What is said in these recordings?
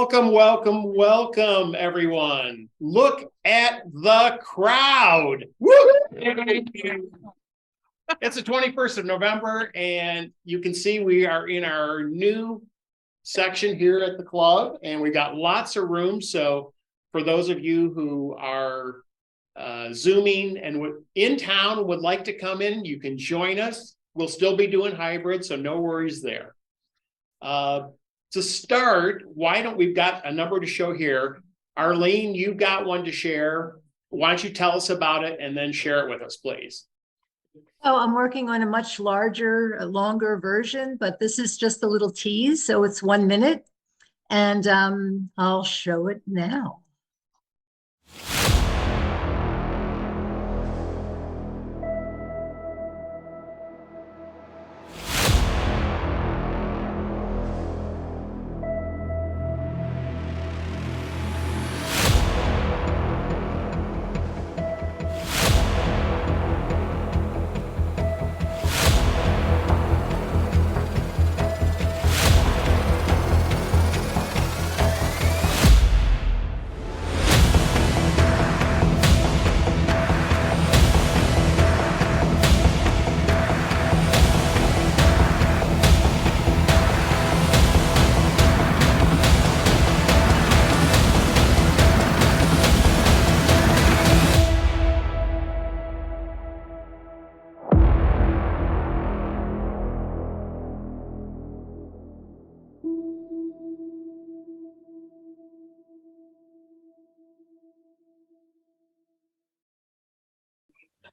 Welcome, welcome, welcome, everyone. Look at the crowd. Woo! It's the 21st of November, and you can see we are in our new section here at the club, and we got lots of room. So for those of you who are Zooming and in town would like to come in, you can join us. We'll still be doing hybrid, so no worries there. To start, why don't we've got a number to show here. Arlene, you've got one to share. Why don't you tell us about it and then share it with us, please? Oh, I'm working on a much larger, longer version, but this is just a little tease. So it's 1 minute and I'll show it now.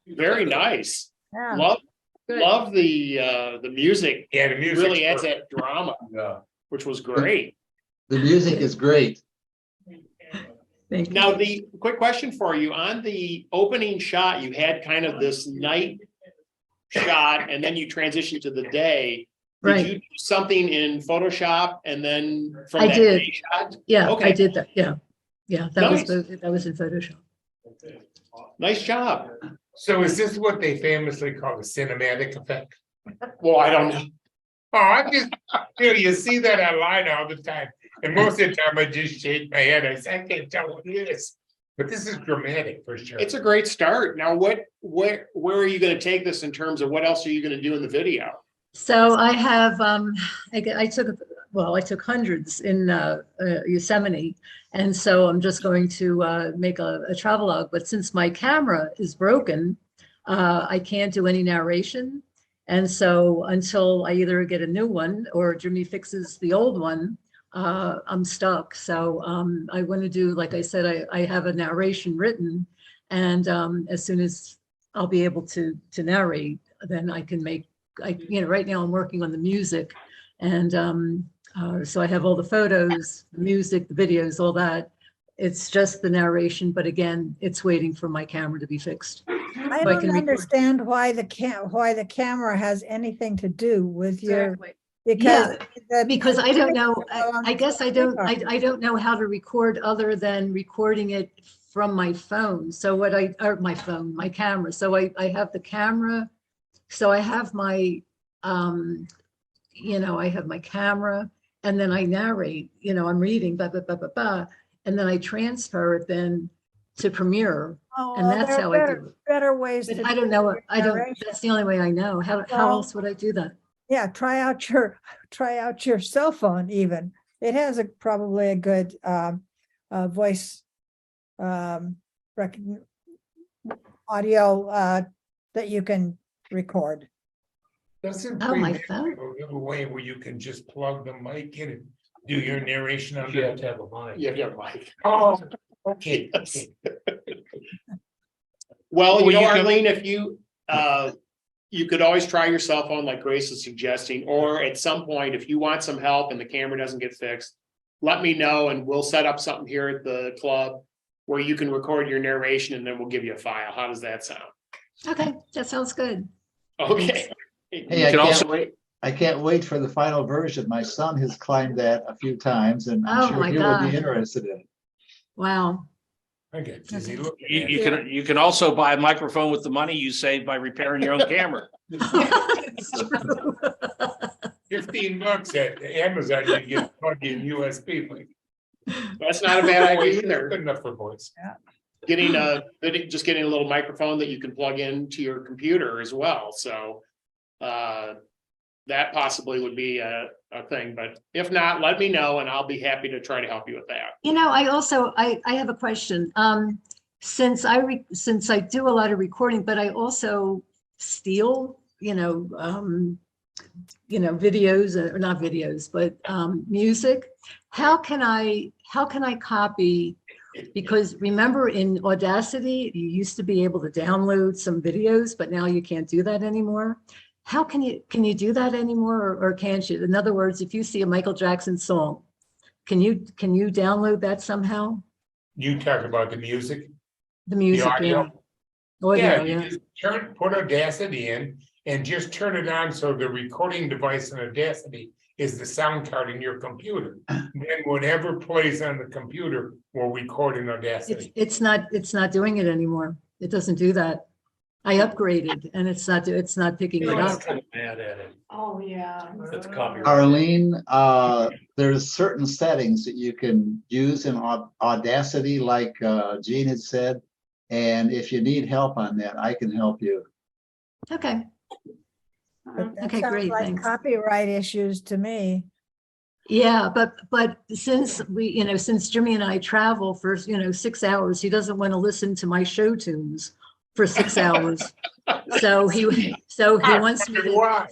Very nice. Yeah. Love the music. Yeah, the music really adds that drama, which was great. The music is great. Thank you. Now, the quick question for you, on the opening shot, you had kind of this night shot and then you transitioned to the day. Did Right. you do something in Photoshop and then from I that did. day shot? Yeah, Okay. I did that. Yeah. Yeah, that Nice. was in Photoshop. Nice job. So is this what they famously call the cinematic effect? Well, I don't know. Oh, I just, you see that online all the time. And most of the time I just shake my head. I say, I can't tell what it is. But this is dramatic for sure. It's a great start. Now, where are you going to take this in terms of what else are you going to do in the video? So I have, I took hundreds in Yosemite. And so I'm just going to make a travelogue. But since my camera is broken, I can't do any narration. And so until I either get a new one or Jimmy fixes the old one, I'm stuck. So I want to do, like I said, I have a narration written. And as soon as I'll be able to narrate, then I can make, right now I'm working on the music. And so I have all the photos, the music, the videos, all that. It's just the narration, but again, it's waiting for my camera to be fixed. I don't understand why the camera has anything to do with your, because I don't know. I guess I don't know how to record other than recording it from my phone. So my camera. So I have the camera. So I have my, I have my camera, and then I narrate. I'm reading, blah blah blah blah blah, and then I transfer it then to Premiere, and that's how I do it. Better ways. But I don't know. That's the only way I know. How else would I do that? Yeah, try out your cell phone. Even it has probably a good voice audio that you can record. Doesn't my Premiere phone. have a way where you can just plug the mic in and do your narration on You the have to have a mic. You have to have a mic. Oh, okay. Yes. Well, Arlene, if you could always try your cell phone like Grace is suggesting, or at some point, if you want some help and the camera doesn't get fixed, let me know and we'll set up something here at the club where you can record your narration and then we'll give you a file. How does that sound? Okay, that sounds good. Okay. Hey, I can't wait for the final version. My son has climbed that a few times, and I'm sure he would be interested in it. Wow. I get dizzy looking at You it. you can also buy a microphone with the money you save by repairing your own camera. It's true. $15 at Amazon, you get plug in USB. That's not a bad idea Good either. enough for voice. Getting a little microphone that you can plug into your computer as well. So that possibly would be a thing, but if not, let me know and I'll be happy to try to help you with that. I have a question. Since I do a lot of recording, but I also steal, videos, or not videos, but music. How can I copy? Because remember in Audacity, you used to be able to download some videos, but now you can't do that anymore. How can you do that anymore, or can't you? In other words, if you see a Michael Jackson song, can you download that somehow? You talk about the music? The music, audio? Audio, You just put Audacity in and just turn it on so the recording device in Audacity is the sound card in your computer. Then whatever plays on the computer will record in Audacity. It's not doing it anymore. It doesn't do that. I upgraded and it's not picking it up. Kind of mad at it. Oh, yeah. That's copyright. Arlene, there's certain settings that you can use in Audacity, like Gene had said. And if you need help on that, I can help you. Okay. But that Okay, sounds great, like thanks. copyright issues to me. Yeah, but since since Jimmy and I travel for 6 hours, he doesn't want to listen to my show tunes for 6 hours. So he wants me to. Why?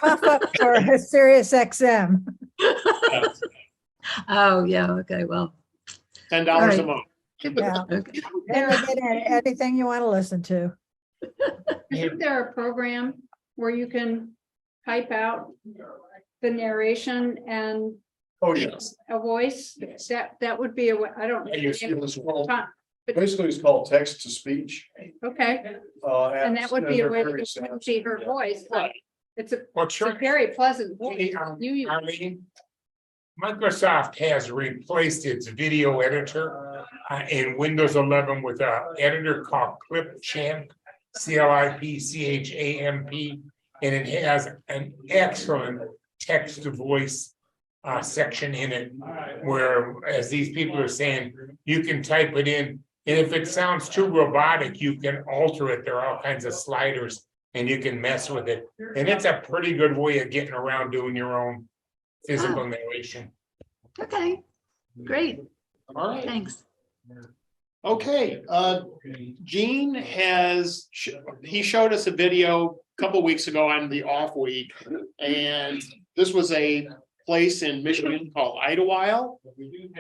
Cough up for Sirius XM. Oh yeah. Okay. Well. $10 Right. a month. Yeah. Okay. Then you get anything you want to listen to. Isn't there a program where you can type out the narration and Oh, yes. a voice? That would be I don't. Basically, it's called text to speech. Okay, and that would be a way to see her voice. It's a very pleasant voice. Arlene, Microsoft has replaced its video editor in Windows 11 with an editor called Clipchamp, Clipchamp, and it has an excellent text to voice section in it, where, as these people are saying, you can type it in, and if it sounds too robotic, you can alter it. There are all kinds of sliders, and you can mess with it, and it's a pretty good way of getting around doing your own physical narration. Okay. Great. All right. Thanks. Okay, Gene he showed us a video a couple weeks ago on the off week, and this was a place in Michigan called Idlewild,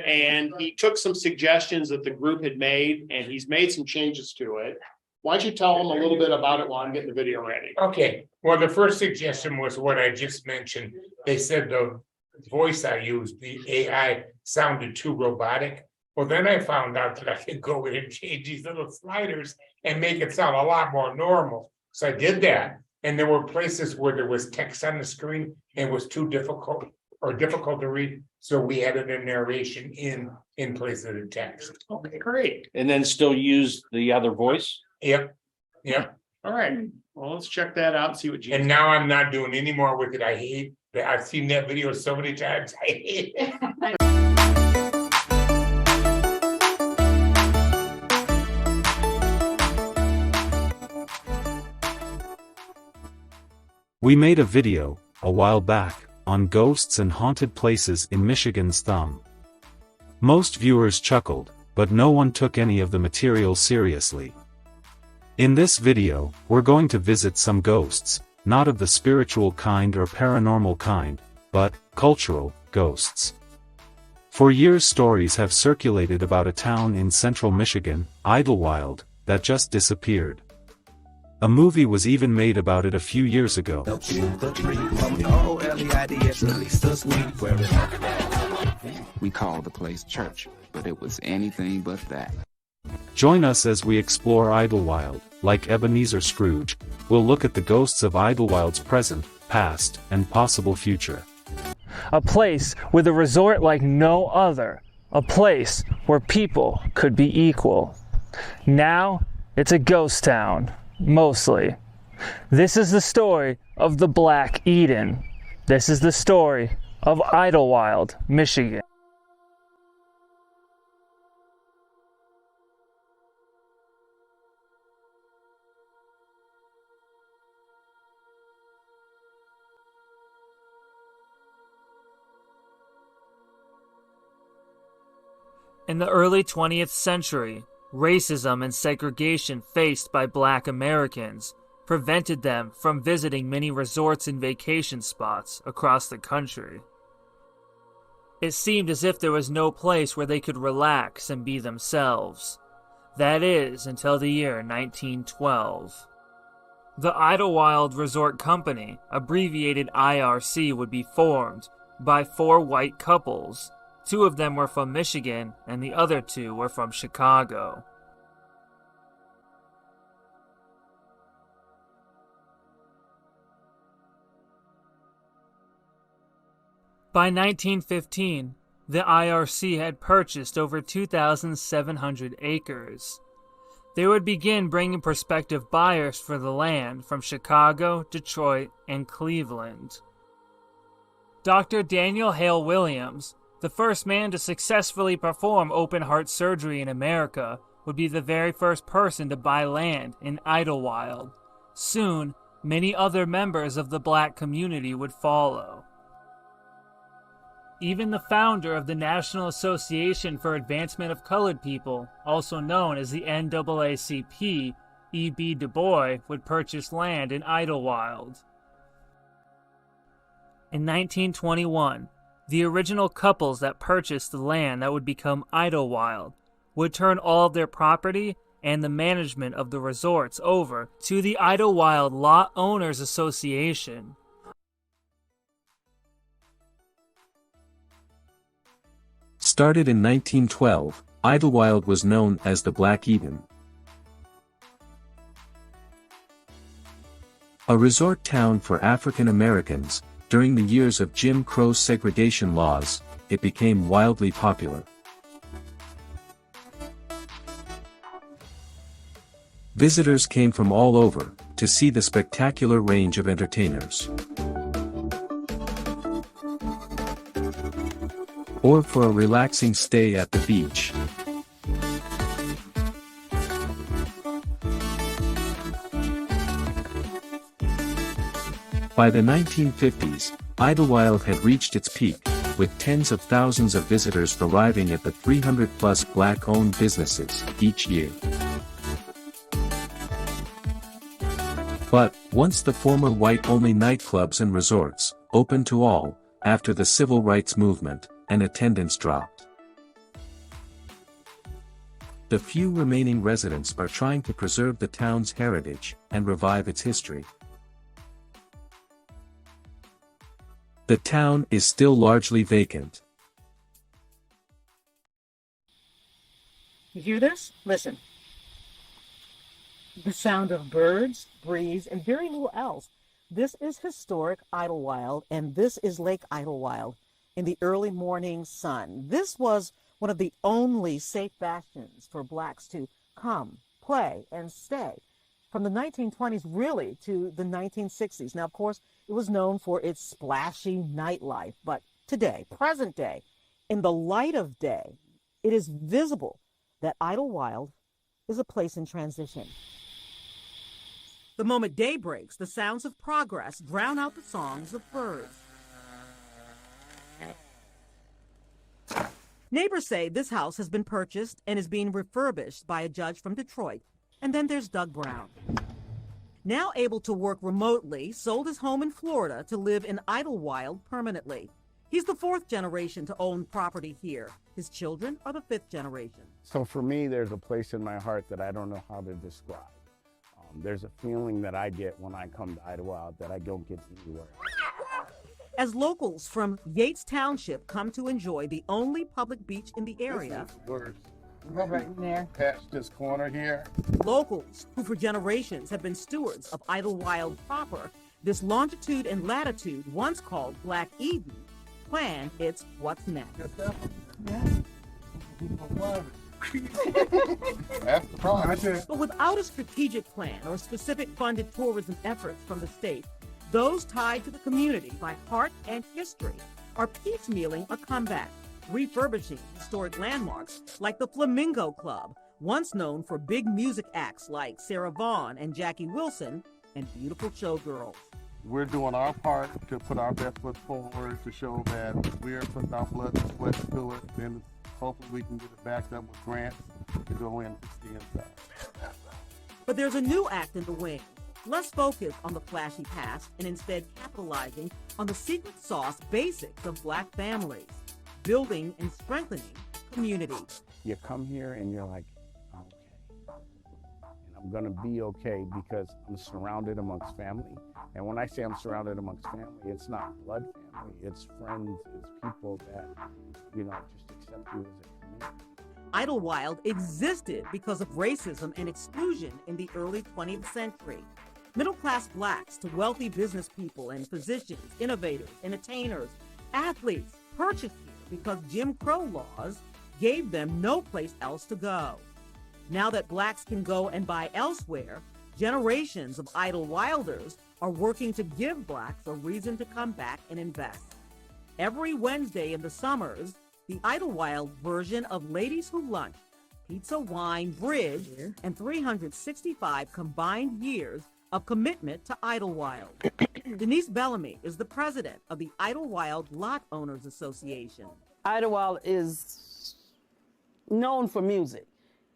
and he took some suggestions that the group had made, and he's made some changes to it. Why don't you tell them a little bit about it while I'm getting the video ready? Okay, well, the first suggestion was what I just mentioned. They said the voice I used, the AI, sounded too robotic. Well, then I found out that I could go in and change these little sliders and make it sound a lot more normal. So I did that. And there were places where there was text on the screen and it was too difficult to read. So we added a narration in place of the text. Okay, great. And then still use the other voice? Yep. All right, well, let's check that out and see what Gene. And now I'm not doing any more with it. I hate that. I've seen that video so many times. I hate it. We made a video, a while back, on ghosts and haunted places in Michigan's Thumb. Most viewers chuckled, but no one took any of the material seriously. In this video, we're going to visit some ghosts, not of the spiritual kind or paranormal kind, but cultural ghosts. For years stories have circulated about a town in central Michigan, Idlewild, that just disappeared. A movie was even made about it a few years ago. We called the place church, but it was anything but that. Join us as we explore Idlewild. Like Ebenezer Scrooge, we'll look at the ghosts of Idlewild's present, past, and possible future. A place with a resort like no other. A place where people could be equal. Now, it's a ghost town. Mostly. This is the story of the Black Eden. This is the story of Idlewild, Michigan. In the early 20th century, racism and segregation faced by Black Americans prevented them from visiting many resorts and vacation spots across the country. It seemed as if there was no place where they could relax and be themselves. That is, until the year 1912. The Idlewild Resort Company, abbreviated IRC, would be formed by 4 white couples. 2 of them were from Michigan, and the other 2 were from Chicago. By 1915, the IRC had purchased over 2,700 acres. They would begin bringing prospective buyers for the land from Chicago, Detroit, and Cleveland. Dr. Daniel Hale Williams, the first man to successfully perform open-heart surgery in America, would be the very first person to buy land in Idlewild. Soon, many other members of the Black community would follow. Even the founder of the National Association for Advancement of Colored People, also known as the NAACP, E.B. Du Bois, would purchase land in Idlewild. In 1921, the original couples that purchased the land that would become Idlewild would turn all of their property and the management of the resorts over to the Idlewild Lot Owners Association. Started in 1912, Idlewild was known as the Black Eden. A resort town for African Americans, during the years of Jim Crow's segregation laws, it became wildly popular. Visitors came from all over to see the spectacular range of entertainers, or for a relaxing stay at the beach. By the 1950s, Idlewild had reached its peak, with tens of thousands of visitors arriving at the 300-plus Black-owned businesses each year. But, once the former white-only nightclubs and resorts opened to all, after the civil rights movement, and attendance dropped. The few remaining residents are trying to preserve the town's heritage and revive its history. The town is still largely vacant. You hear this? Listen. The sound of birds, breeze, and very little else. This is historic Idlewild, and this is Lake Idlewild in the early morning sun. This was one of the only safe bastions for Blacks to come, play, and stay from the 1920s really to the 1960s. Now, of course, it was known for its splashy nightlife, but today, present day, in the light of day, it is visible that Idlewild is a place in transition. The moment day breaks, the sounds of progress drown out the songs of birds. Neighbors say this house has been purchased and is being refurbished by a judge from Detroit. And then there's Doug Brown. Now able to work remotely, sold his home in Florida to live in Idlewild permanently. He's the 4th generation to own property here. His children are the 5th generation. So for me, there's a place in my heart that I don't know how to describe. There's a feeling that I get when I come to Idlewild that I don't get anywhere. As locals from Yates Township come to enjoy the only public beach in the area, Right in there. Past this corner here. Locals who for generations have been stewards of Idlewild proper, this longitude and latitude, once called Black Eden, plan its what's next. That's the problem. But without a strategic plan or specific funded tourism efforts from the state, those tied to the community by heart and history are piecemealing a comeback, refurbishing historic landmarks like the Flamingo Club, once known for big music acts like Sarah Vaughan and Jackie Wilson, and beautiful showgirls. We're doing our part to put our best foot forward to show that we're putting our blood and sweat to it. Then hopefully we can get it backed up with grants to go in and fix the inside. But there's a new act in the wing, less focused on the flashy past and instead capitalizing on the secret sauce basics of Black families, building and strengthening community. You come here and you're like, okay, and I'm gonna be okay because I'm surrounded amongst family. And when I say I'm surrounded amongst family, it's not blood family, it's friends, it's people that, just accept you as a community. Idlewild existed because of racism and exclusion in the early 20th century. Middle-class Blacks to wealthy business people and physicians, innovators, entertainers, athletes purchased here because Jim Crow laws gave them no place else to go. Now that Blacks can go and buy elsewhere, generations of Idlewilders are working to give Blacks a reason to come back and invest. Every Wednesday in the summers, the Idlewild version of Ladies Who Lunch, Pizza, Wine, Bridge, and 365 combined years of commitment to Idlewild. Denise Bellamy is the president of the Idlewild Lot Owners Association. Idlewild is known for music,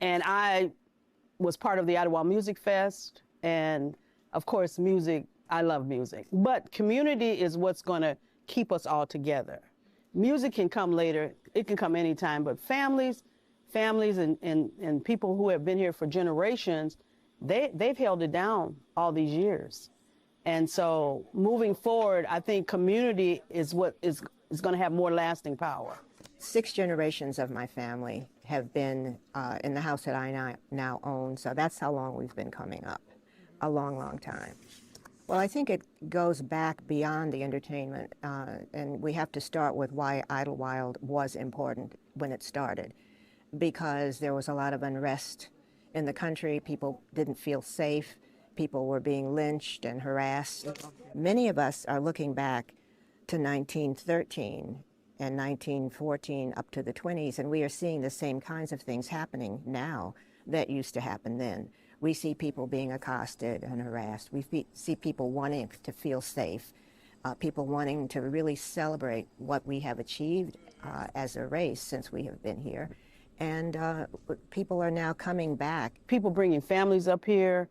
and I was part of the Idlewild Music Fest, and of course music, I love music. But community is what's gonna keep us all together. Music can come later, it can come anytime, but families and people who have been here for generations, they've held it down all these years. And so moving forward, I think community is what is going to have more lasting power. 6 generations of my family have been in the house that I now own, so that's how long we've been coming up, a long, long time. Well, I think it goes back beyond the entertainment, and we have to start with why Idlewild was important when it started, because there was a lot of unrest in the country. People didn't feel safe. People were being lynched and harassed. Many of us are looking back to 1913 and 1914 up to the 20s, and we are seeing the same kinds of things happening now that used to happen then. We see people being accosted and harassed. We see people wanting to feel safe, people wanting to really celebrate what we have achieved as a race since we have been here. And people are now coming back. People bringing families up here,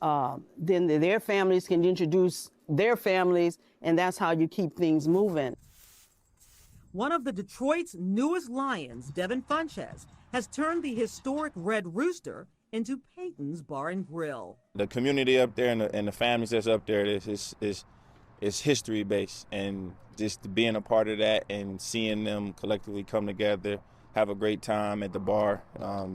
then their families can introduce their families, and that's how you keep things moving. One of the Detroit's newest lions, Devin Funches, has turned the historic Red Rooster into Peyton's Bar and Grill. The community up there and the families that's up there is history based, and just being a part of that and seeing them collectively come together, have a great time at the bar,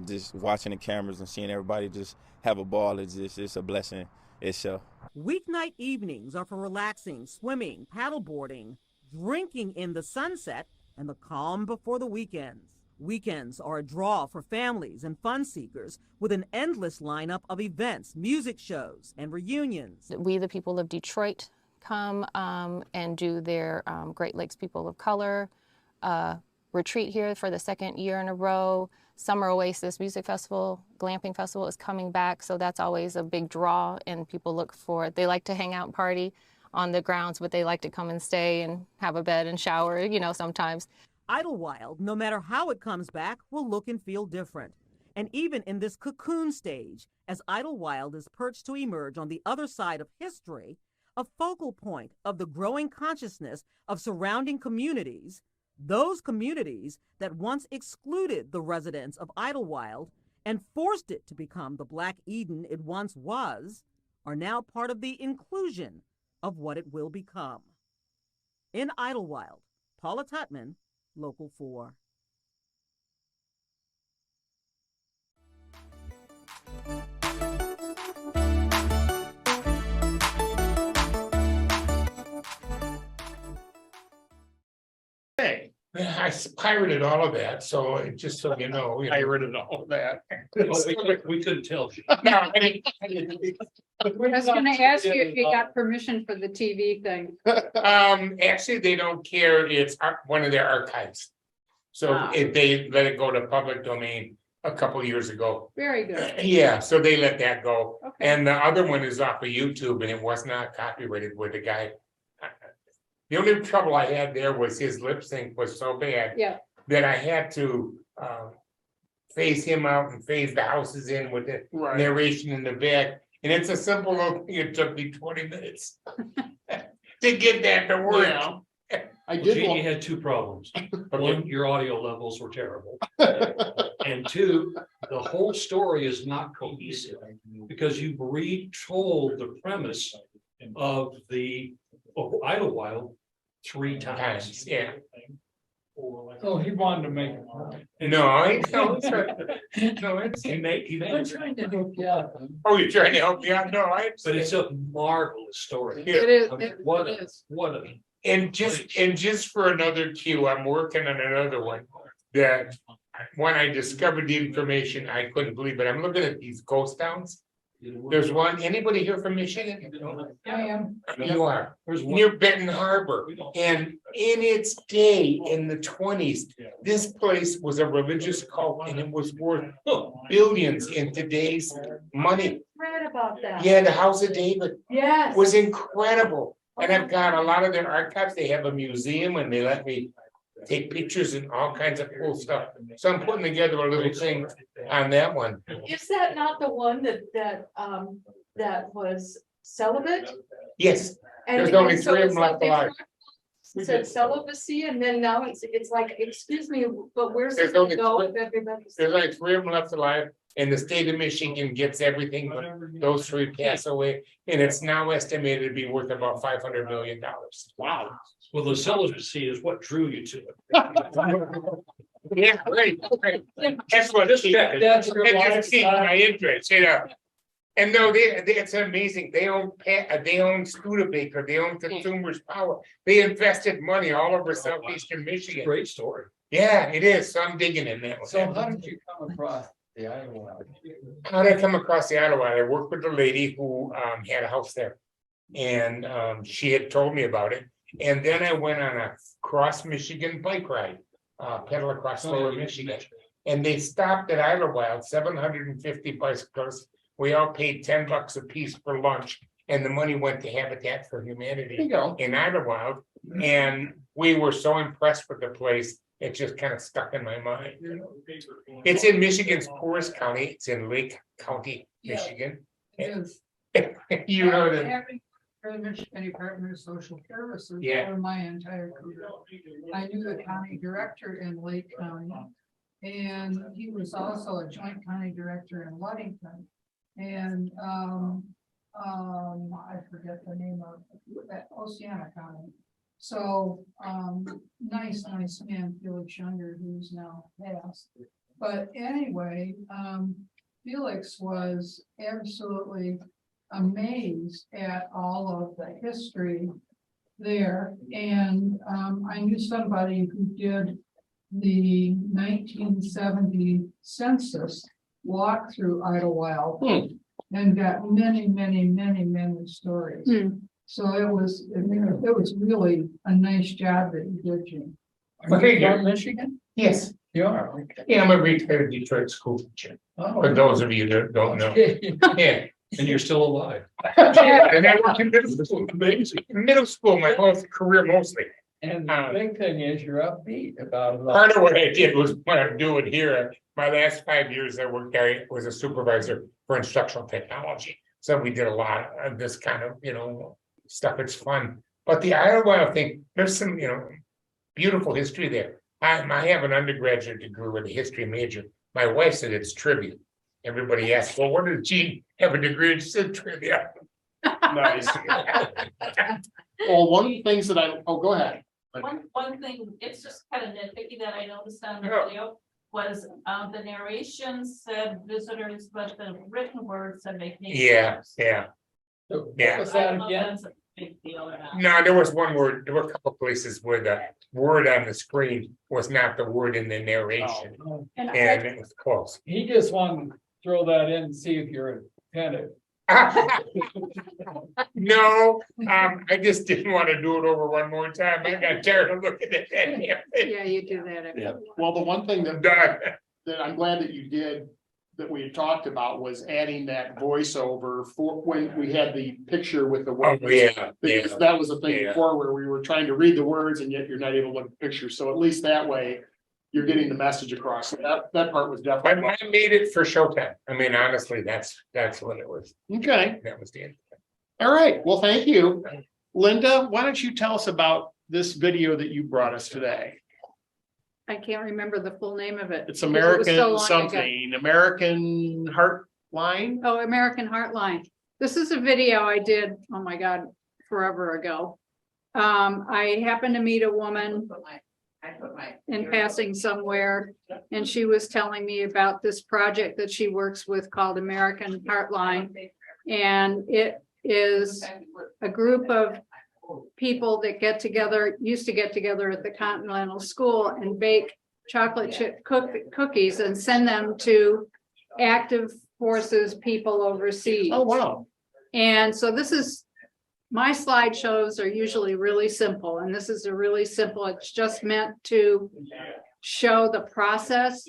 just watching the cameras and seeing everybody just have a ball it's a blessing itself. Weeknight evenings are for relaxing, swimming, paddleboarding, drinking in the sunset, and the calm before the weekends. Weekends are a draw for families and fun seekers with an endless lineup of events, music shows, and reunions. We, the people of Detroit, come and do their Great Lakes People of Color retreat here for the 2nd year in a row. Summer Oasis Music Festival, Glamping Festival is coming back, so that's always a big draw, and people look for it. They like to hang out and party on the grounds, but they like to come and stay and have a bed and shower, sometimes. Idlewild, no matter how it comes back, will look and feel different. And even in this cocoon stage, as Idlewild is perched to emerge on the other side of history, a focal point of the growing consciousness of surrounding communities, those communities that once excluded the residents of Idlewild and forced it to become the Black Eden it once was, are now part of the inclusion of what it will become. In Idlewild, Paula Tutman, Local 4. Hey, pirated all of that, so just so you know. Pirated all of that. We couldn't tell. No, I was gonna ask you if you got permission for the TV thing. actually, they don't care. It's one of their archives. So if they let it go to public domain a couple of years ago. Very good. Yeah, so they let that go. Okay. And the other one is off of YouTube and it was not copyrighted with the guy. The only trouble I had there was his lip sync was so bad. Yeah. That I had to phase him out and phase the houses in with the narration in the back. And it's a simple little thing. It took me 20 minutes to get that to work. Yeah. I Well, did. Gene, want- you had two problems. One, your audio levels were terrible. And two, the whole story is not cohesive because you've retold the premise of Idlewild 3 times. Yeah. Oh, he wanted to make. No, He made I'm trying to help you out. Oh, you're trying to help me out? No, But it's a marvelous story. Yeah. It is. I mean, It what is. a. And just for another cue, I'm working on another one that when I discovered the information, I couldn't believe it. I'm looking at these ghost towns. There's one, anybody here from Michigan? I am. You are, near Benton Harbor. And in its day, in the 20s, this place was a religious cult and it was worth billions in today's money. Read about that. Yeah, the House of David Yes. was incredible. And I've got a lot of their archives. They have a museum and they let me take pictures and all kinds of cool stuff. So I'm putting together a little thing on that one. Is that not the one that was celibate? Yes, And there's only so 3 of it's them like left they alive. said celibacy, and then now it's like, excuse me, but where's There's it gonna only go three- if everybody's? There's like 3 of them left alive. And the state of Michigan gets everything, but those 3 pass away. And it's now estimated to be worth about $500 million. Wow. Well, the celibacy is what drew you to it. Yeah, right. That's what Just check it. That's my interest, you know. And no, it's amazing. They own Studebaker, they own Consumers Power. They invested money all over southeastern Michigan. Great story. Yeah, it is. So I'm digging in that one. So how did you come across the Idlewild? How did I come across the Idlewild? I worked with a lady who had a house there. And she had told me about it. And then I went on a cross Michigan bike ride, pedal across lower Michigan. And they stopped at Idlewild, 750 bicycles. We all paid $10 a piece for lunch. And the money went to Habitat for Humanity in Idlewild. And we were so impressed with the place. It just kind of stuck in my mind. It's in Michigan's poorest county. It's in Lake County, Michigan. You know that. For the Michigan Department of Social Services Yeah. for my entire career. I knew the county director in Lake County. And he was also a joint county director in Ludington. And I forget the name of that, Oceana County. So nice man, Felix Younger, who's now passed. But anyway, Felix was absolutely amazed at all of the history there. And I knew somebody who did the 1970 census walk through Idlewild and got many stories. So it was really a nice job that you did, Jim. Okay, From yeah. Michigan? Yes. You are. Okay. Yeah, I'm a retired Detroit school teacher. Oh. For those of you that don't know. Yeah. And you're still alive. Yeah, and I worked in middle school. Amazing. Middle school, my whole career mostly. And the big thing is you're upbeat about it. Part of what I did was what I'm doing here. My last 5 years I was a supervisor for instructional technology. So we did a lot of this kind of, stuff. It's fun. But the Idlewild thing, there's some, beautiful history there. I have an undergraduate degree with a history major. My wife said it's trivia. Everybody asks, well, what did Gene have a degree in? She said trivia. Nice. Well, one of the things that go ahead. One thing, it's just kind of nitpicky that I noticed on the Yeah. video was the narration said visitors, but the written word said vacation. Yeah. What was that again? No, there was one word, there were a couple places where the word on the screen was not the word in the narration. And And it was close. He just wanted to throw that in and see if you're attentive. No, I just didn't want to do it over one more time. I got tired of looking at that. Yeah, you do that. Yeah, well, the one thing that I'm glad that you did, that we had talked about, was adding that voiceover for when we had the picture with the words. Oh, yeah, Because yeah. that was the thing Yeah. before, where we were trying to read the words and yet you're not able to look at the picture, so at least that way you're getting the message across. So that part was definitely. I made it for Showtime. I mean, honestly, that's what it was. Okay. That was the end. All right, well, thank you. Linda, why don't you tell us about this video that you brought us today? I can't remember the full name of it. It's because it was so American long ago. something, American Heartline. Oh, American Heartline. This is a video I did, oh my God, forever ago. I happened to meet a woman in passing somewhere, and she was telling me about this project that she works with called American Heartline. And it is a group of people that used to get together at the Continental School and bake chocolate chip cookies and send them to active forces people overseas. Oh, wow. And so my slideshows are usually really simple, and this is a really simple, it's just meant to show the process.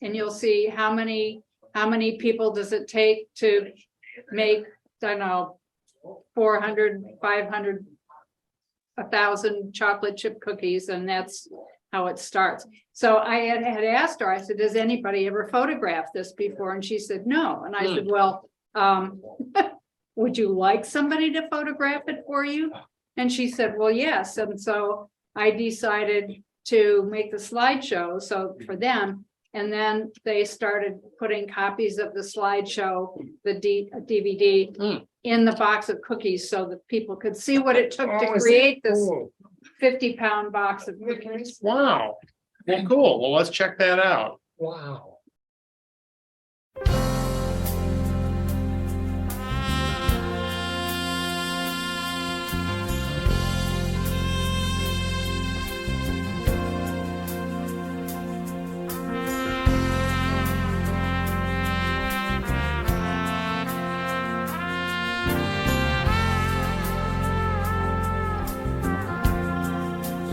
And you'll see how many people does it take to make, I don't know, 400, 500, 1,000 chocolate chip cookies, and that's how it starts. So I had asked her, I said, does anybody ever photograph this before? And she said, no. And I said, well, would you like somebody to photograph it for you? And she said, well, yes. And so I decided to make the slideshow for them. And then they started putting copies of the slideshow, the DVD, in the box of cookies so that people could see what it took to create this 50-pound box of cookies. Wow. Well, cool. Well, let's check that out. Wow.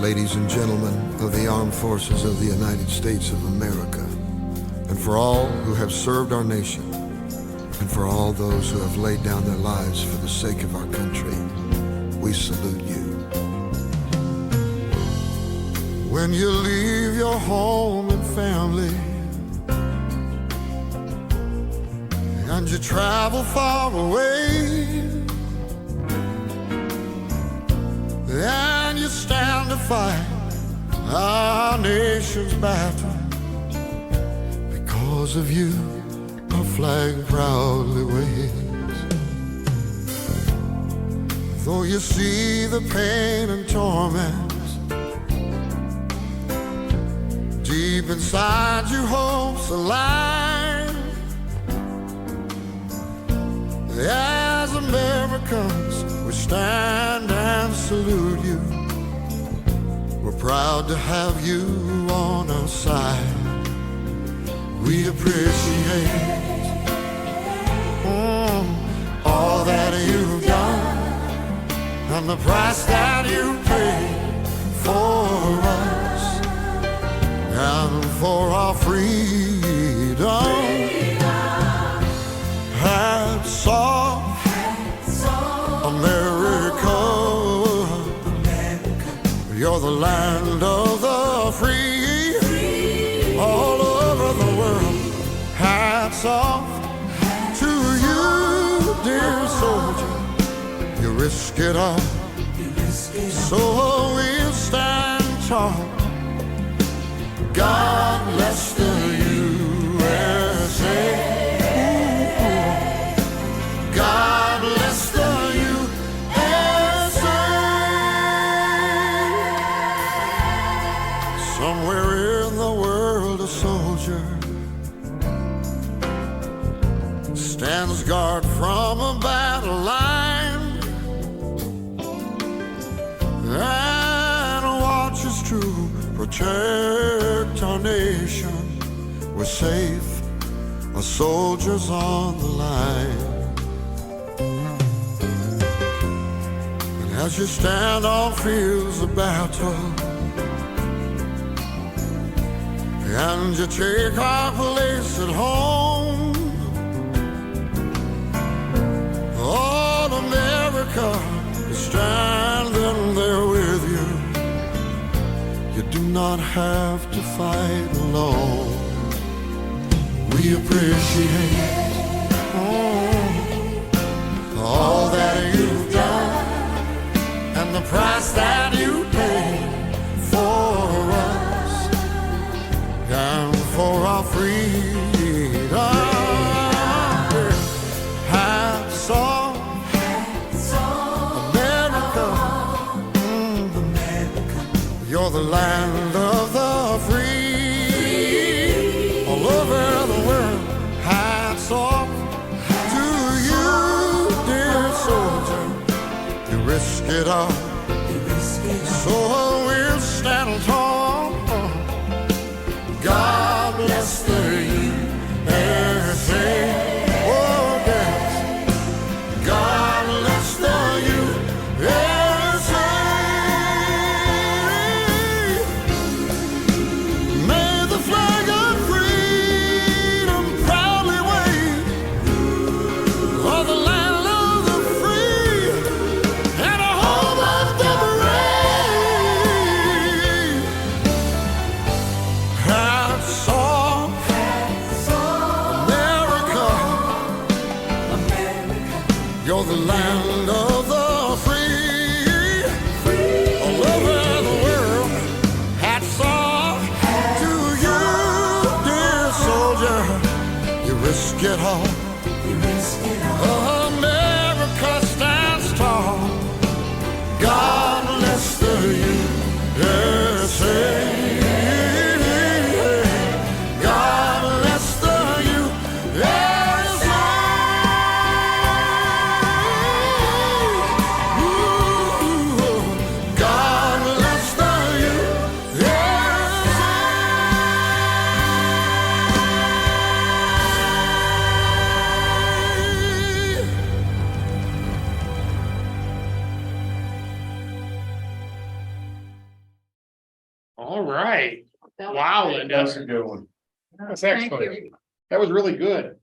Ladies and gentlemen of the armed forces of the United States of America, and for all who have served our nation, and for all those who have laid down their lives for the sake of our country, we salute you. When you leave your home and family, and you travel far away, and you stand to fight our nation's battle, because of you, our flag proudly waves. Though you see the pain and torment, deep inside your hope's alive. As Americans, we stand and salute you. We're proud to have you on our side. We appreciate all that you've done and the price that you paid for us and for our freedom. Hats off, America. You're the land of the free, all over the world. Hats off to you, dear soldier. You risk it all, so we'll stand tall. God bless the USA. God bless the USA. Somewhere in the world, a soldier stands guard from a battle line. protect our nation. We're safe, our soldiers on the line. And as you stand on fields of battle, and you take our place at home, all America is standing there with you. You do not have to fight alone. We appreciate all that you've done and the price that you paid for us and for our freedom. Hats off, America. You're the land of the free. All over the world, hats off to you, dear soldier. You risk it all, so we'll stand tall. God bless the USA. Oh yes, God bless the USA. May the flag of freedom proudly wave for the land of the free and a home of the brave. Hats off, America. You're the land of the free. All over the world, hats off to you, dear soldier. You risk it all. America stands tall. God bless the USA. God bless the USA. Ooh, God bless the USA. All right. Wow, Linda. That's a good one. That's Thank excellent. you. That was really good.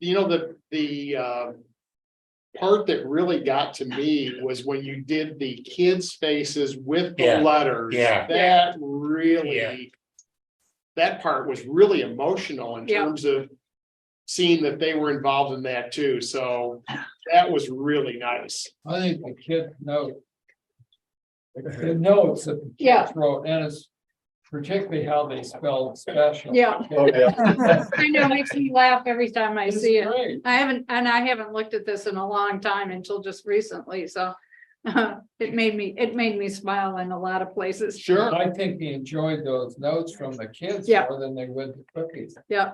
You know, the part that really got to me was when you did the kids' faces with the Yeah, letters. yeah. That really, Yeah. that part was really emotional in Yeah. terms of seeing that they were involved in that too. So that was really nice. I think the kid note. The notes that the Yeah. kids wrote, and it's particularly how they spelled special. Yeah. Oh, yeah. I know, it makes me laugh every time I It's see it. great. I haven't looked at this in a long time until just recently, so it made me smile in a lot of places. Sure. I think he enjoyed those notes from the kids Yeah. more than they would the cookies. Yeah.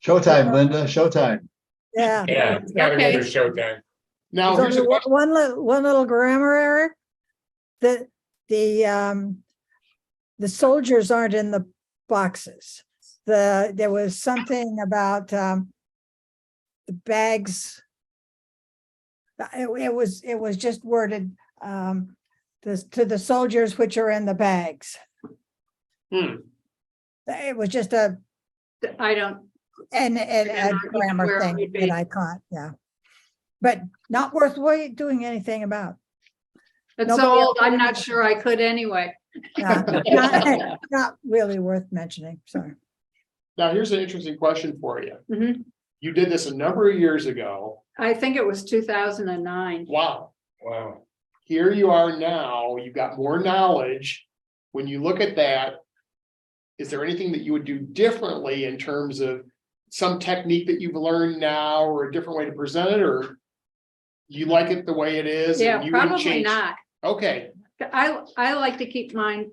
Showtime, Linda, showtime. Yeah. Yeah, it's gotta go to Okay. Showtime. Now, There's here's a only question. one little grammar error. The soldiers aren't in the boxes. There was something about the bags. It was just worded to the soldiers which are in the bags. It was just a I don't. a grammar where it thing would be. that I caught, yeah. But not worth doing anything about. It's Nobody so else old, I'm not sure I could anyway. Not really worth mentioning, sorry. Now, here's an interesting question for you. Mhm. You did this a number of years ago. I think it was 2009. Wow. Wow. Here you are now, you've got more knowledge. When you look at that, is there anything that you would do differently in terms of some technique that you've learned now or a different way to present it, or you like it the way it is? Yeah, and you wouldn't probably change? not. Okay, I like to keep mine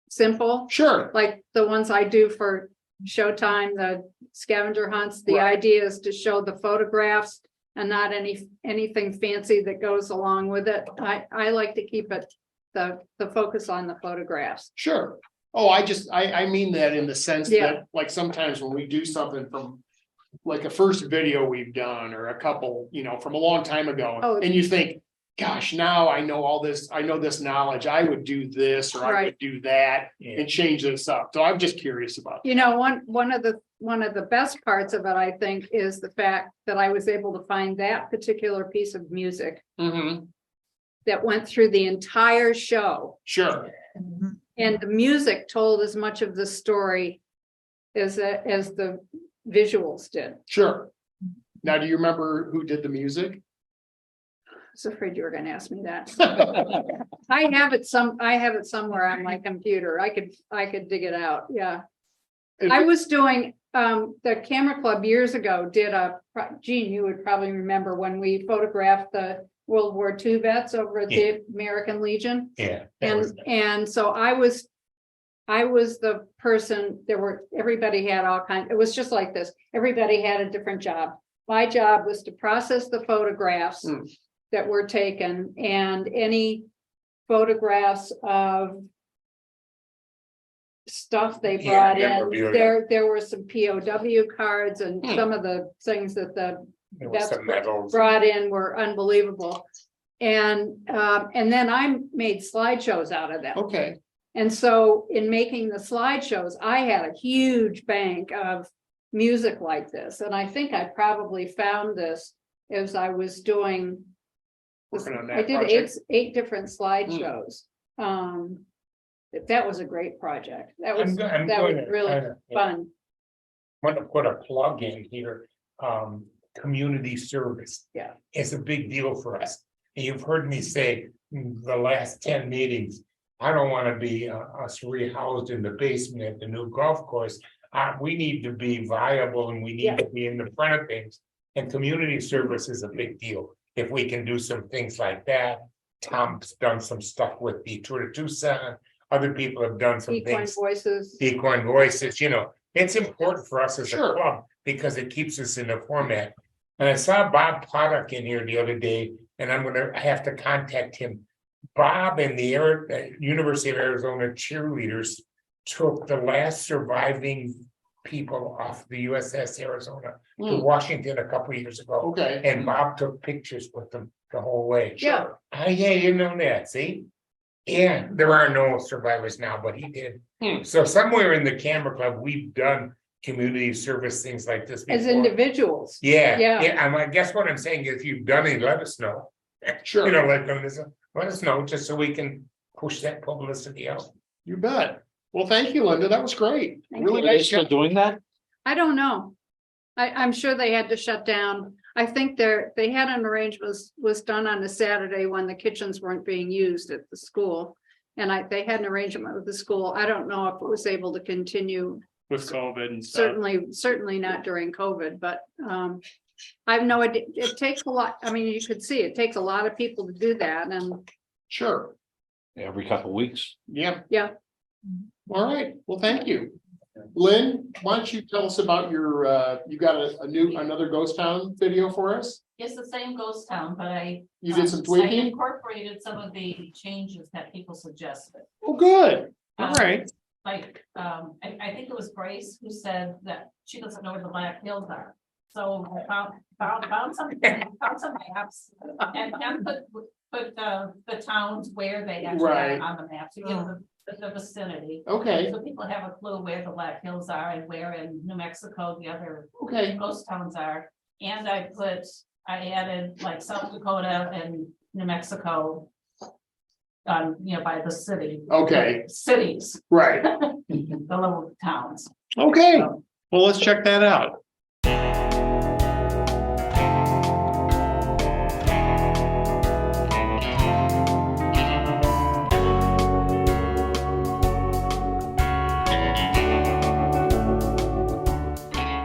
simple, sure. like the ones I do for Showtime, the scavenger hunts. The Right. idea is to show the photographs and not anything fancy that goes along with it. I like to keep it the focus on the photographs. Sure. Oh, I mean that in the sense Yeah. that, like, sometimes when we do something from, like, a first video we've done, or a couple, from a long time ago, Oh. and you think, gosh, now I know all this, I know this knowledge, I would do this, or I Right. would do that, and change this up. So I'm just curious about that. One of the best parts of it, I think, is the fact that I was able to find that particular piece of music Mm-hmm. that went through the entire show. Sure. And the music told as much of the story as the visuals did. Sure. Now, do you remember who did the music? I was afraid you were going to ask me that. I have it somewhere on my computer. I could dig it out. Yeah. I was doing, the Camera Club years ago did Gene, you would probably remember when we photographed the World War II vets over at the American Legion. Yeah. And so I was the person, everybody had all kinds, it was just like this. Everybody had a different job. My job was to process the photographs that were taken, and any photographs of stuff they brought in. There were some POW cards, and some of the things that the vets brought in were unbelievable. And then I made slideshows out of them. Okay. And so in making the slideshows, I had a huge bank of music like this. And I think I probably found this as I was doing this. I did eight different slideshows. That was a great project. That was really fun. I'm going to put a plug in here. Community service. Yeah. It's a big deal for us. And you've heard me say the last 10 meetings, I don't want to be us rehoused in the basement at the new golf course. We need to be viable, and we need to be in the front of things. And community service is a big deal. If we can do some things like that. Tom's done some stuff with the Tour de Tucson. Other people have done some things. Equine Voices, it's important for us as a club because it keeps us in the format. And I saw Bob Pollack in here the other day, and I'm going to have to contact him. Bob and the University of Arizona cheerleaders took the last surviving people off the USS Arizona to Washington a couple of years ago. Okay. And Bob took pictures with them the whole way. Yeah. Yeah, you know that, see? Yeah, there are no survivors now, but he did. So somewhere in the Camera Club, we've done community service things like this before. As individuals. Yeah. I guess what I'm saying is, if you've done it, let us know. Sure. Let us know, just so we can push that publicity out. You bet. Well, thank you, Linda. That was great. Really Are they nice still job. doing that? I don't know. I'm sure they had to shut down. I think they had an arrangement was done on a Saturday when the kitchens weren't being used at the school. And they had an arrangement with the school. I don't know if it was able to continue with COVID and stuff. Certainly not during COVID, but I have no idea. It takes a lot. I mean, you could see it takes a lot of people to do that. And sure. Every couple of weeks. Yeah. Yeah. All right. Well, thank you. Lynn, why don't you tell us about your you got another ghost town video for us? It's the same ghost town, but you did some I tweaking? incorporated some of the changes that people suggested. Oh, good. All right. Like I think it was Grace who said that she doesn't know where the Black Hills are. So I found some maps and put the towns where they actually are on the map to give the vicinity. Okay. So people have a clue where the Black Hills are and where in New Mexico the other ghost towns are. And I added like South Dakota and New Mexico by the city. Okay. Cities. Right. The little towns. Okay. So, well, let's check that out.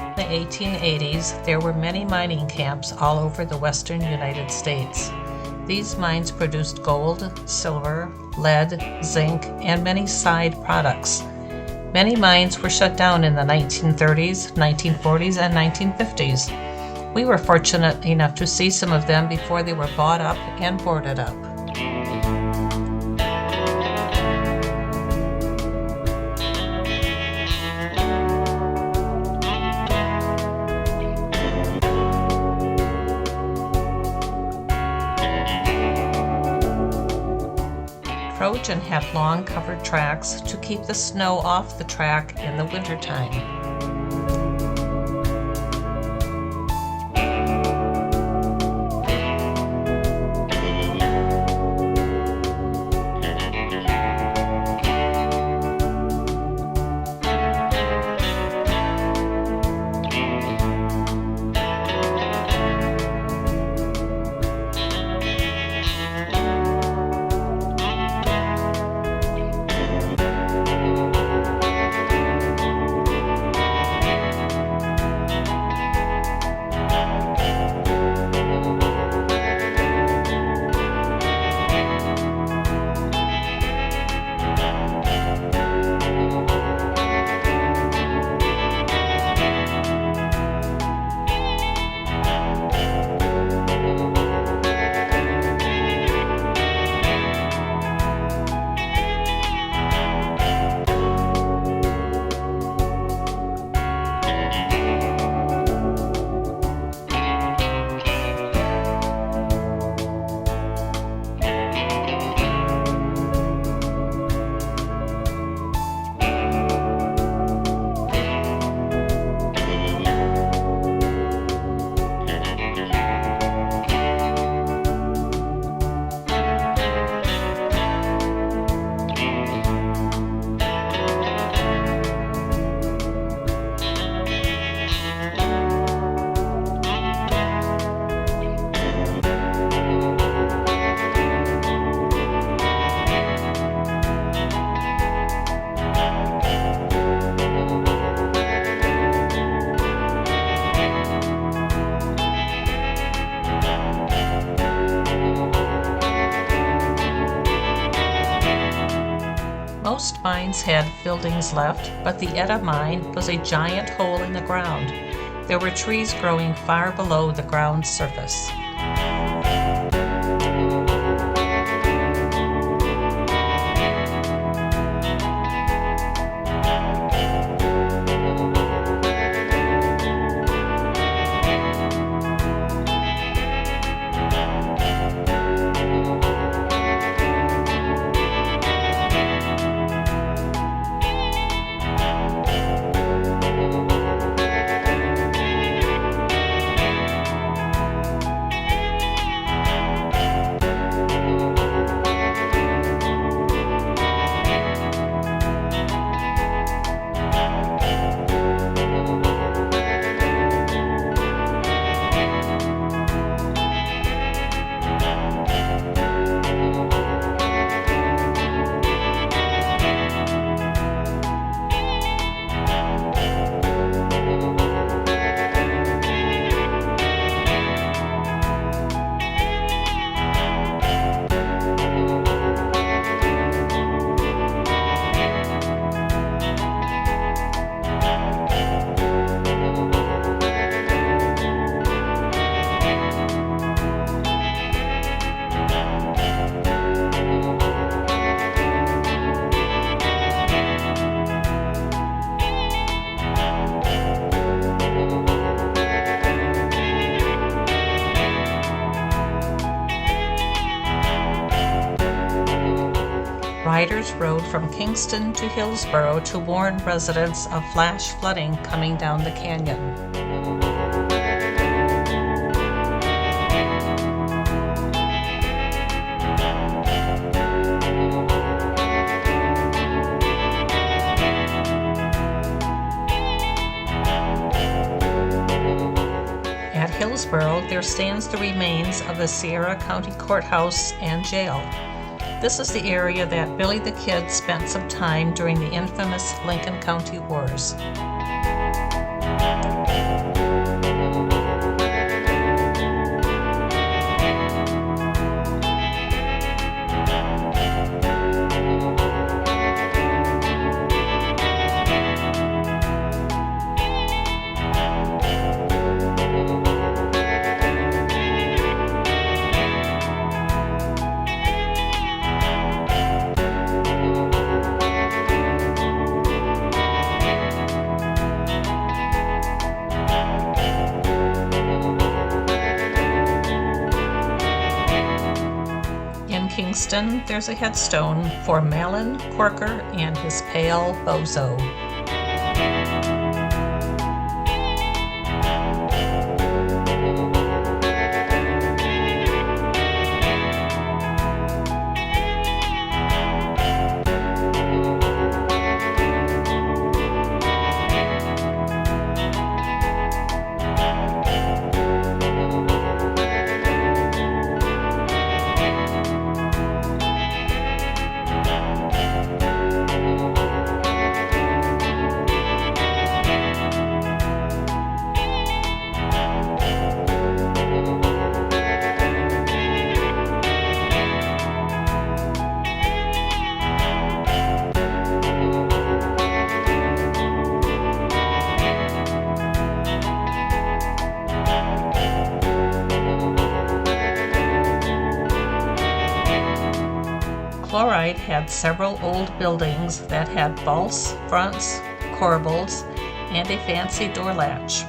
In the 1880s, there were many mining camps all over the western United States. These mines produced gold, silver, lead, zinc, and many side products. Many mines were shut down in the 1930s, 1940s, and 1950s. We were fortunate enough to see some of them before they were bought up and boarded up. out and have long covered tracks to keep the snow off the track in the wintertime. Most mines had buildings left, but the Etta mine was a giant hole in the ground. There were trees growing far below the ground surface. Riders rode from Kingston to Hillsborough to warn residents of flash flooding coming down the canyon. At Hillsborough, there stands the remains of the Sierra County Courthouse and Jail. This is the area that Billy the Kid spent some time during the infamous Lincoln County Wars. Kingston, there's a headstone for Malin Corker and his pale bozo. Chloride had several old buildings that had vaults, fronts, corbels, and a fancy door latch.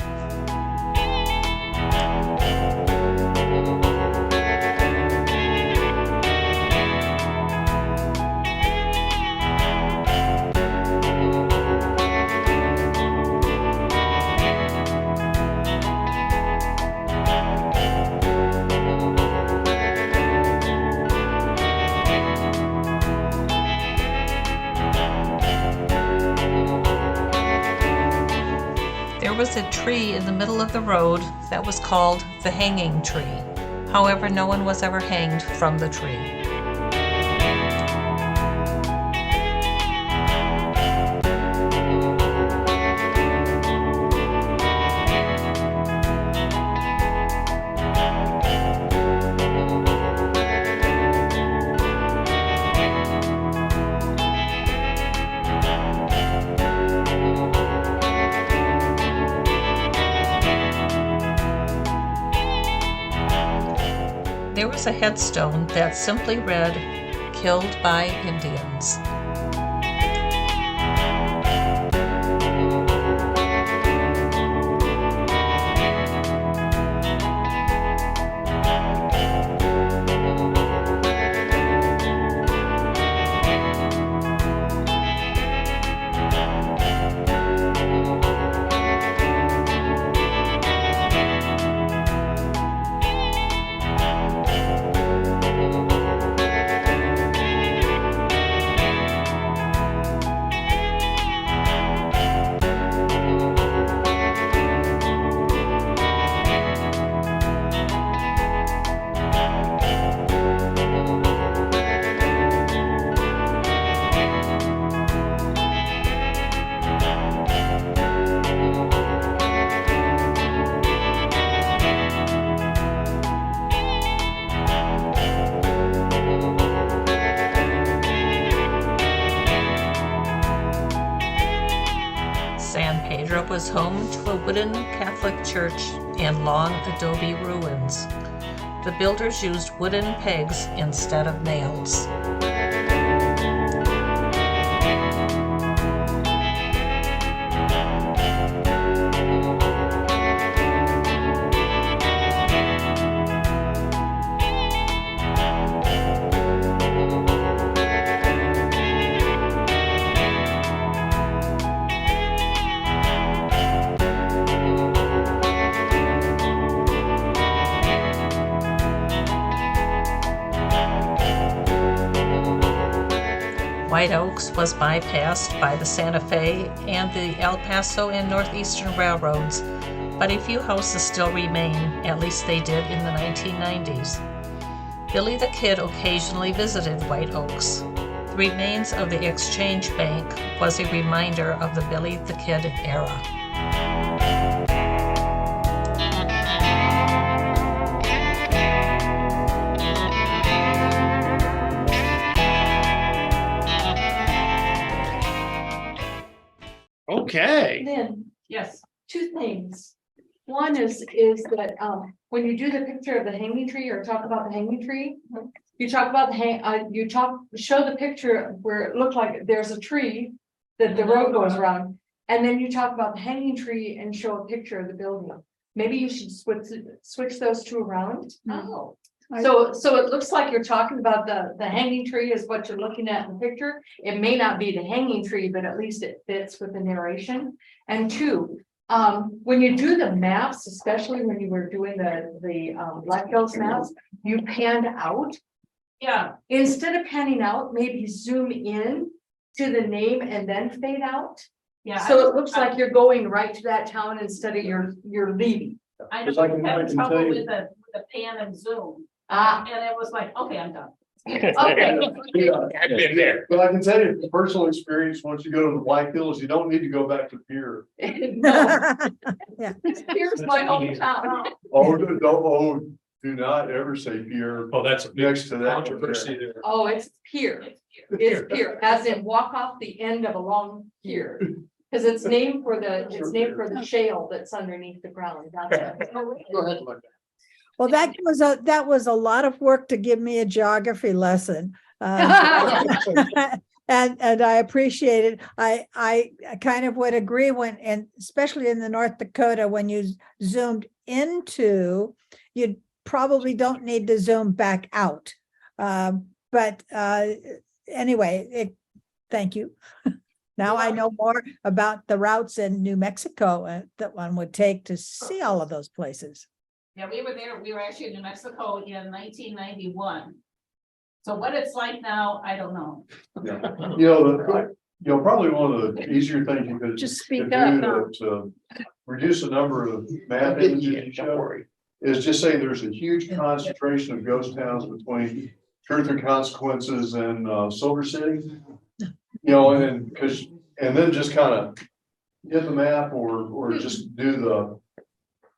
There was a tree in the middle of the road that was called the hanging tree. However, no one was ever hanged from the tree. There was a headstone that simply read, "Killed by Indians." San Pedro was home to a wooden Catholic church and long adobe ruins. The builders used wooden pegs instead of nails. White Oaks was bypassed by the Santa Fe and the El Paso and Northeastern Railroads, but a few houses still remain, at least they did in the 1990s. Billy the Kid occasionally visited White Oaks. The remains of the Exchange Bank was a reminder of the Billy the Kid era. Okay. Then, Yes. two things. One is that when you do the picture of the hanging tree or talk about the hanging tree, you talk about show the picture where it looked like there's a tree that the road goes around, and then you talk about the hanging tree and show a picture of the building. Maybe you should switch those two around. Oh. So it looks like you're talking about the hanging tree is what you're looking at in the picture. It may not be the hanging tree, but at least it fits with the narration. And two, when you do the maps, especially when you were doing the Black Hills maps, you panned out. Yeah. Instead of panning out, maybe zoom in to the name and then fade out. Yeah. So it looks like you're going right to that town instead of you're leaving. I Because know I I can had tell trouble you- with the pan and zoom. Ah. And it was like, okay, I'm done. Okay. I've been there. But I can tell you from personal experience, once you go to the Black Hills, you don't need to go back to Pier. No. Yeah. Here's my hometown. Do not ever say Pier. Oh, that's a big next to that. controversy there. Oh, it's pier. It's pier, as in walk off the end of a long pier. Because it's named for the shale that's underneath the ground. That's it. Go ahead, Linda. Well, that was a lot of work to give me a geography lesson. And I appreciate it. I kind of would agree and especially in the North Dakota, when you zoomed into, you probably don't need to zoom back out. But anyway, thank you. Now I know more about the routes in New Mexico that one would take to see all of those places. Yeah, we were there. We were actually in New Mexico in 1991. So what it's like now, I don't know. Probably one of the easier things you could Just speak could up, do to reduce the number of map images you show is just say there's a huge concentration of ghost towns between Truth and Consequences and Silver City. And then just kind of hit the map or just do the.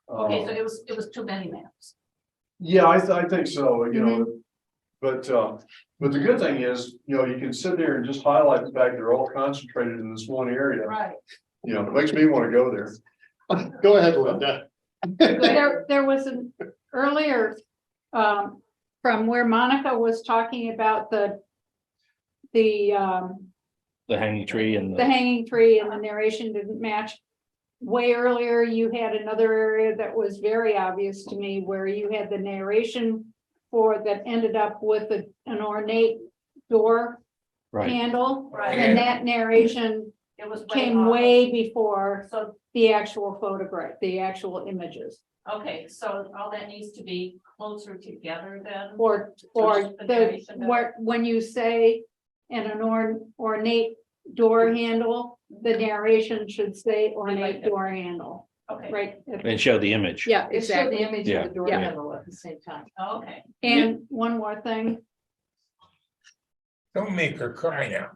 Okay, so it was too many maps. Yeah, I think so, but the good thing is, you can sit there and just highlight the fact they're all concentrated in this one area. Right. It makes me want to go there. Go ahead, Linda. There was an earlier, from where Monica was talking about the hanging tree and the hanging tree and the narration didn't match. Way earlier, you had another area that was very obvious to me where you had the narration that ended up with an ornate door handle. Right. And that narration came way before the actual photograph, the actual images. Okay, so all that needs to be closer together then? Or when you say an ornate door handle, the narration should say ornate door handle. Okay. Right. and show the image. Yeah, It showed exactly. the image Yeah. of the door Yeah. handle at the same time. Okay. And one more thing, Don't make her cry now.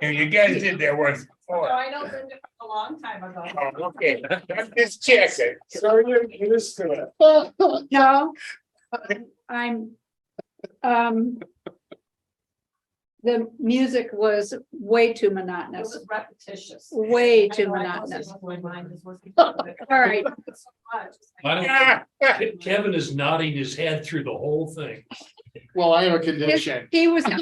You guys did that once So before. I know Linda from a long time ago. Oh, okay, I'm just checking. So you're used to it. no, I'm, the music was way too It monotonous, was repetitious. way too I know, I monotonous. wasn't- my mind is working. All right. So much. I don't, Kevin is nodding his head through the whole thing. Well, I have a condition. He was, I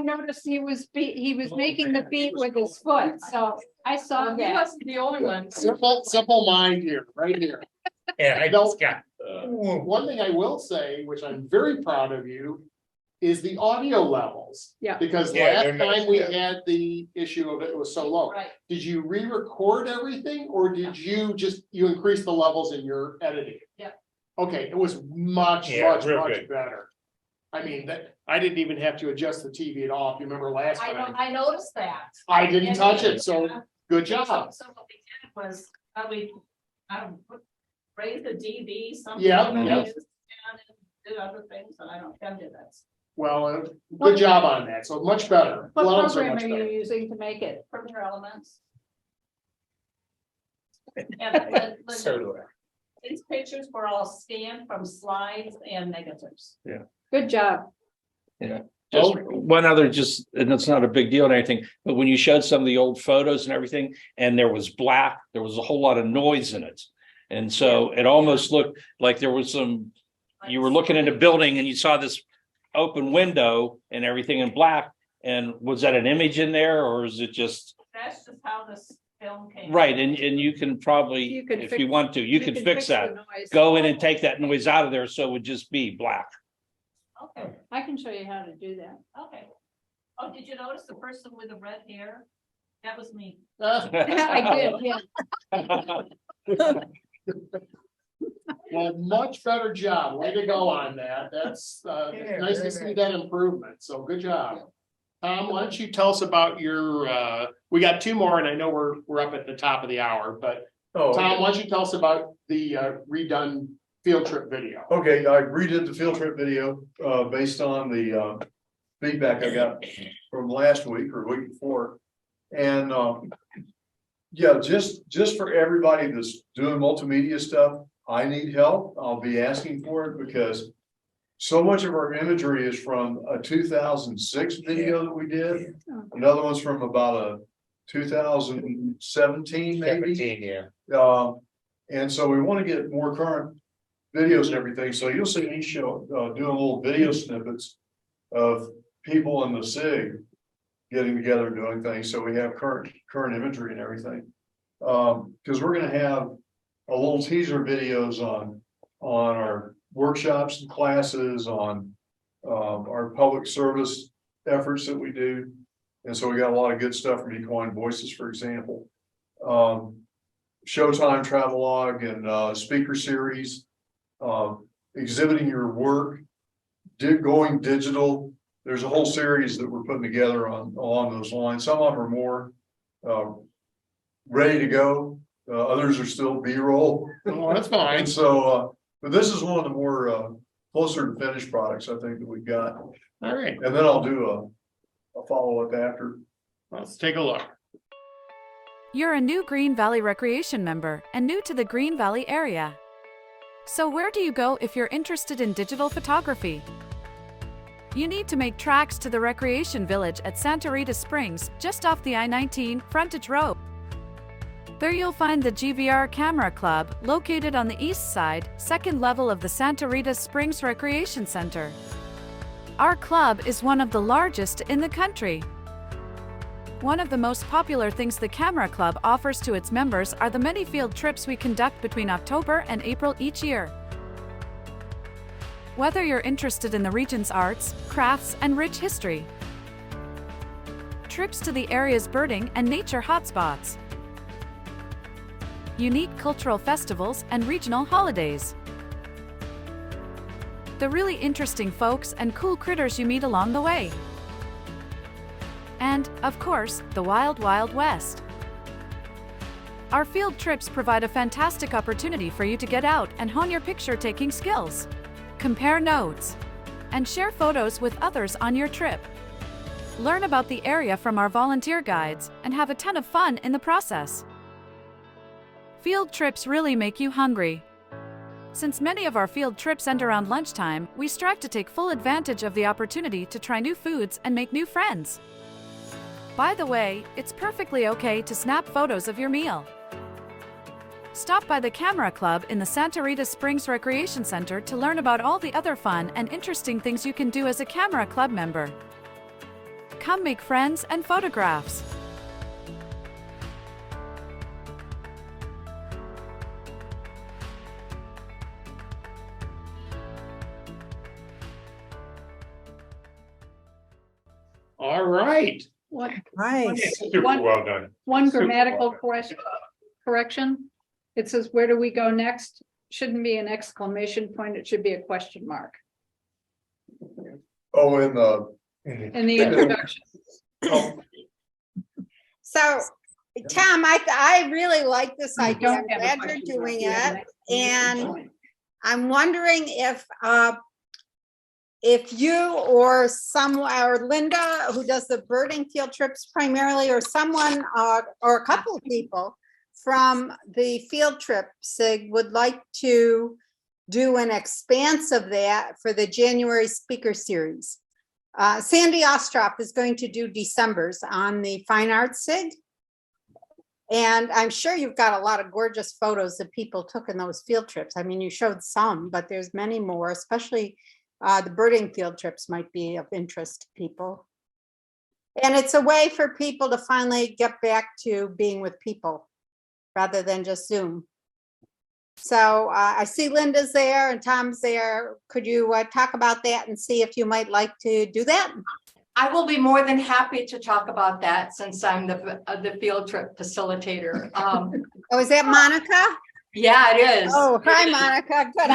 noticed he was making the beat with his foot, so I saw He that. wasn't the only one. Simple mind here, right here. Yeah, I just got. One thing I will say, which I'm very proud of you, is the audio levels. Yeah. Because Yeah, last they're nice, time we yeah. had the issue of it was so low. Right. Did you re-record everything or did you increase the levels in your editing? Yeah. Okay, it was much Yeah, real good. better. I mean, I didn't even have to adjust the TV at all. If you remember last time, I noticed that. I didn't touch it, so good job. So what we did was, raise the DB, something. Yeah, and yeah. Did other things, and I don't, Ken did that. Well, good job on that. So much better. What Levels are program much are you better. using to make it? Printer Elements. And So do I. these pictures were all scanned from slides and negatives. Good job. Yeah. Just one other, and it's not a big deal or anything, but when you showed some of the old photos and everything, and there was black, there was a whole lot of noise in it. And so it almost looked like there was you were looking in a building and you saw this open window and everything in black. And was that an image in there or is it just? That's just how this film came. Right, and you can probably, You can if fix- you want to, you can fix the that. noise. Go in and take that noise out of there, so it would just be black. Okay, I can show you how to do that. okay. Oh, did you notice the person with the red hair? That was me. I did, yeah. Well, much better job. Way to go on that. That's nice to see that improvement. So good job. Tom, why don't you tell us about your, we got two more and I know we're up at the top of the hour, but Tom, why don't you tell us about the redone field trip video? Okay, I redid the field trip video based on the feedback I got from last week or week before. And yeah, just for everybody that's doing multimedia stuff, I need help. I'll be asking for it because so much of our imagery is from a 2006 video that we did. Another one's from about a 2017 maybe. 17, yeah. And so we want to get more current videos and everything. So you'll see me show doing little video snippets of people in the SIG getting together and doing things. So we have current imagery and everything. Because we're going to have a little teaser videos on our workshops and classes, on our public service efforts that we do. And so we got a lot of good stuff from Equine Voices, for example. Showtime travelogue and speaker series, exhibiting your work, going digital. There's a whole series that we're putting together along those lines. Some of them are more ready to go. Others are still B-roll. Oh, that's fine. And so, but this is one of the more closer to finished products I think that we've got. All right. And then I'll do a follow-up after. Let's take a look. You're a new Green Valley Recreation member and new to the Green Valley area. So where do you go if you're interested in digital photography? You need to make tracks to the Recreation Village at Santa Rita Springs, just off the I-19 frontage road. There you'll find the GVR Camera Club, located on the east side, second level of the Santa Rita Springs Recreation Center. Our club is one of the largest in the country. One of the most popular things the Camera Club offers to its members are the many field trips we conduct between October and April each year. Whether you're interested in the region's arts, crafts, and rich history, trips to the area's birding and nature hotspots, unique cultural festivals, and regional holidays, the really interesting folks and cool critters you meet along the way, and, of course, the Wild Wild West. Our field trips provide a fantastic opportunity for you to get out and hone your picture-taking skills, compare notes, and share photos with others on your trip. Learn about the area from our volunteer guides and have a ton of fun in the process. Field trips really make you hungry. Since many of our field trips end around lunchtime, we strive to take full advantage of the opportunity to try new foods and make new friends. By the way, it's perfectly okay to snap photos of your meal. Stop by the Camera Club in the Santa Rita Springs Recreation Center to learn about all the other fun and interesting things you can do as a Camera Club member. Come make friends and photographs. All right. Nice. Super well done. One Super grammatical well done. correction. It says, where do we go next? Shouldn't be an exclamation point. It should be a question mark Oh, in the in the introduction. So, Tom, I really like this I idea. don't I'm have a glad you're question mark. doing You have an it. exclamation And point. I'm wondering if you or or Linda, who does the birding field trips primarily, or someone or a couple of people from the field trip SIG would like to do an expanse of that for the January speaker series. Sandy Ostroff is going to do December's on the Fine Arts SIG. And I'm sure you've got a lot of gorgeous photos that people took in those field trips. I mean, you showed some, but there's many more, especially the birding field trips might be of interest to people. And it's a way for people to finally get back to being with people rather than just Zoom. So I see Linda's there and Tom's there. Could you talk about that and see if you might like to do that? I will be more than happy to talk about that since I'm the field trip facilitator. Oh, is that Monica? Yeah, it is. Oh, hi, Monica. Good.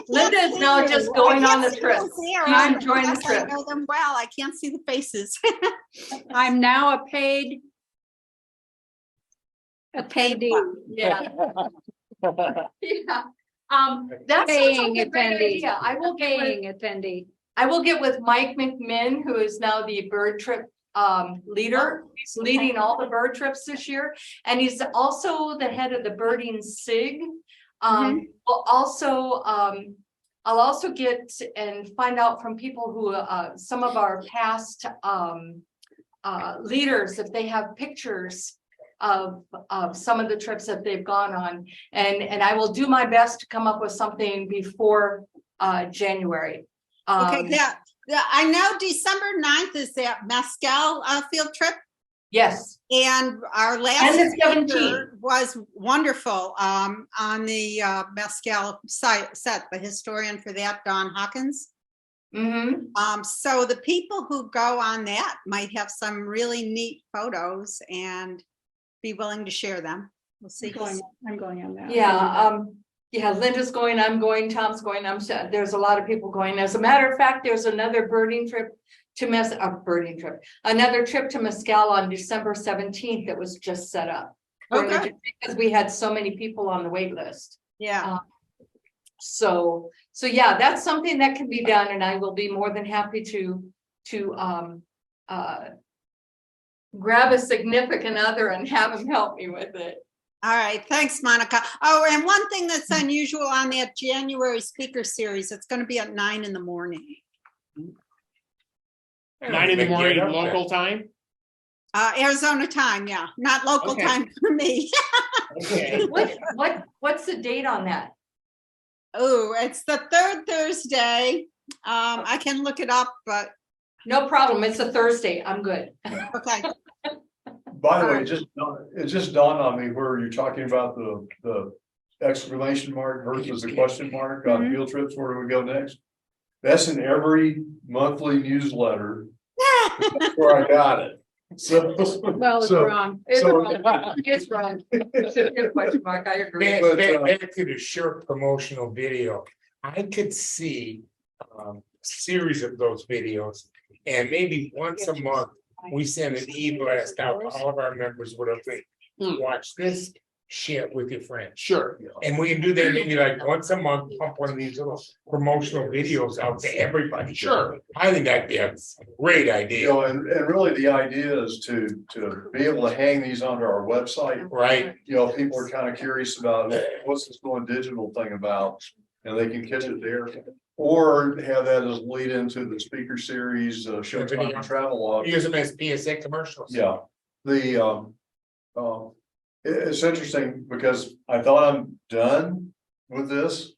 Linda is now just going on the trip. She's enjoying the trip. I know them well. I can't see the faces. I'm now a paid attendee. Yeah. Yeah. That's paying a great attendee. idea. I will get with Mike McMinn, who is now the bird trip leader. He's leading all the bird trips this year, and he's also the head of the birding SIG. We'll also I'll also get and find out from people who some of our past leaders if they have pictures of some of the trips that they've gone on, and I will do my best to come up with something before January. Okay, yeah. I know December 9th is that Mescal field trip. Yes. And our last And the 17th speaker was wonderful on the Mescal set, the historian for that, Don Hawkins. So the people who go on that might have some really neat photos and be willing to share them. We'll see. I'm going on that. Yeah, Linda's going, I'm going, Tom's going, there's a lot of people going. As a matter of fact, there's another birding trip to another trip to Mescal on December 17th that was just set up. Okay. Because we had so many people on the wait list. Yeah. So yeah, that's something that can be done, and I will be more than happy to grab a significant other and have him help me with it. All right, thanks, Monica. Oh, and one thing that's unusual on that January speaker series, it's going to be at 9 in the morning. 9 in the morning local time? Arizona time, yeah, not local time for me. Okay. What's the date on that? Oh, it's the third Thursday. I can look it up, but no problem. It's a Thursday. I'm good. Okay. By the way, it just dawned on me where you're talking about the exclamation mark versus the question mark on field trips. Where do we go next? That's in every monthly newsletter. That's where I got it. So, well, it's wrong. It's wrong. It's wrong. It's a question mark. I agree. Back to the short promotional video. I could see a series of those videos, and maybe once a month we send an e-blast out to all of our members with a link. Watch this, share it with your friends. Sure. And we can do that maybe like once a month, pump one of these little promotional videos out to everybody. Sure. I think that'd be a great idea. You know, and really the idea is to be able to hang these onto our website. Right. You know, people are kind of curious about what's this going digital thing about, and they can catch it there. Or have that as lead into the speaker series, Showtime and Travel. Use them as PSA commercials. Yeah, it's interesting because I thought I'm done with this,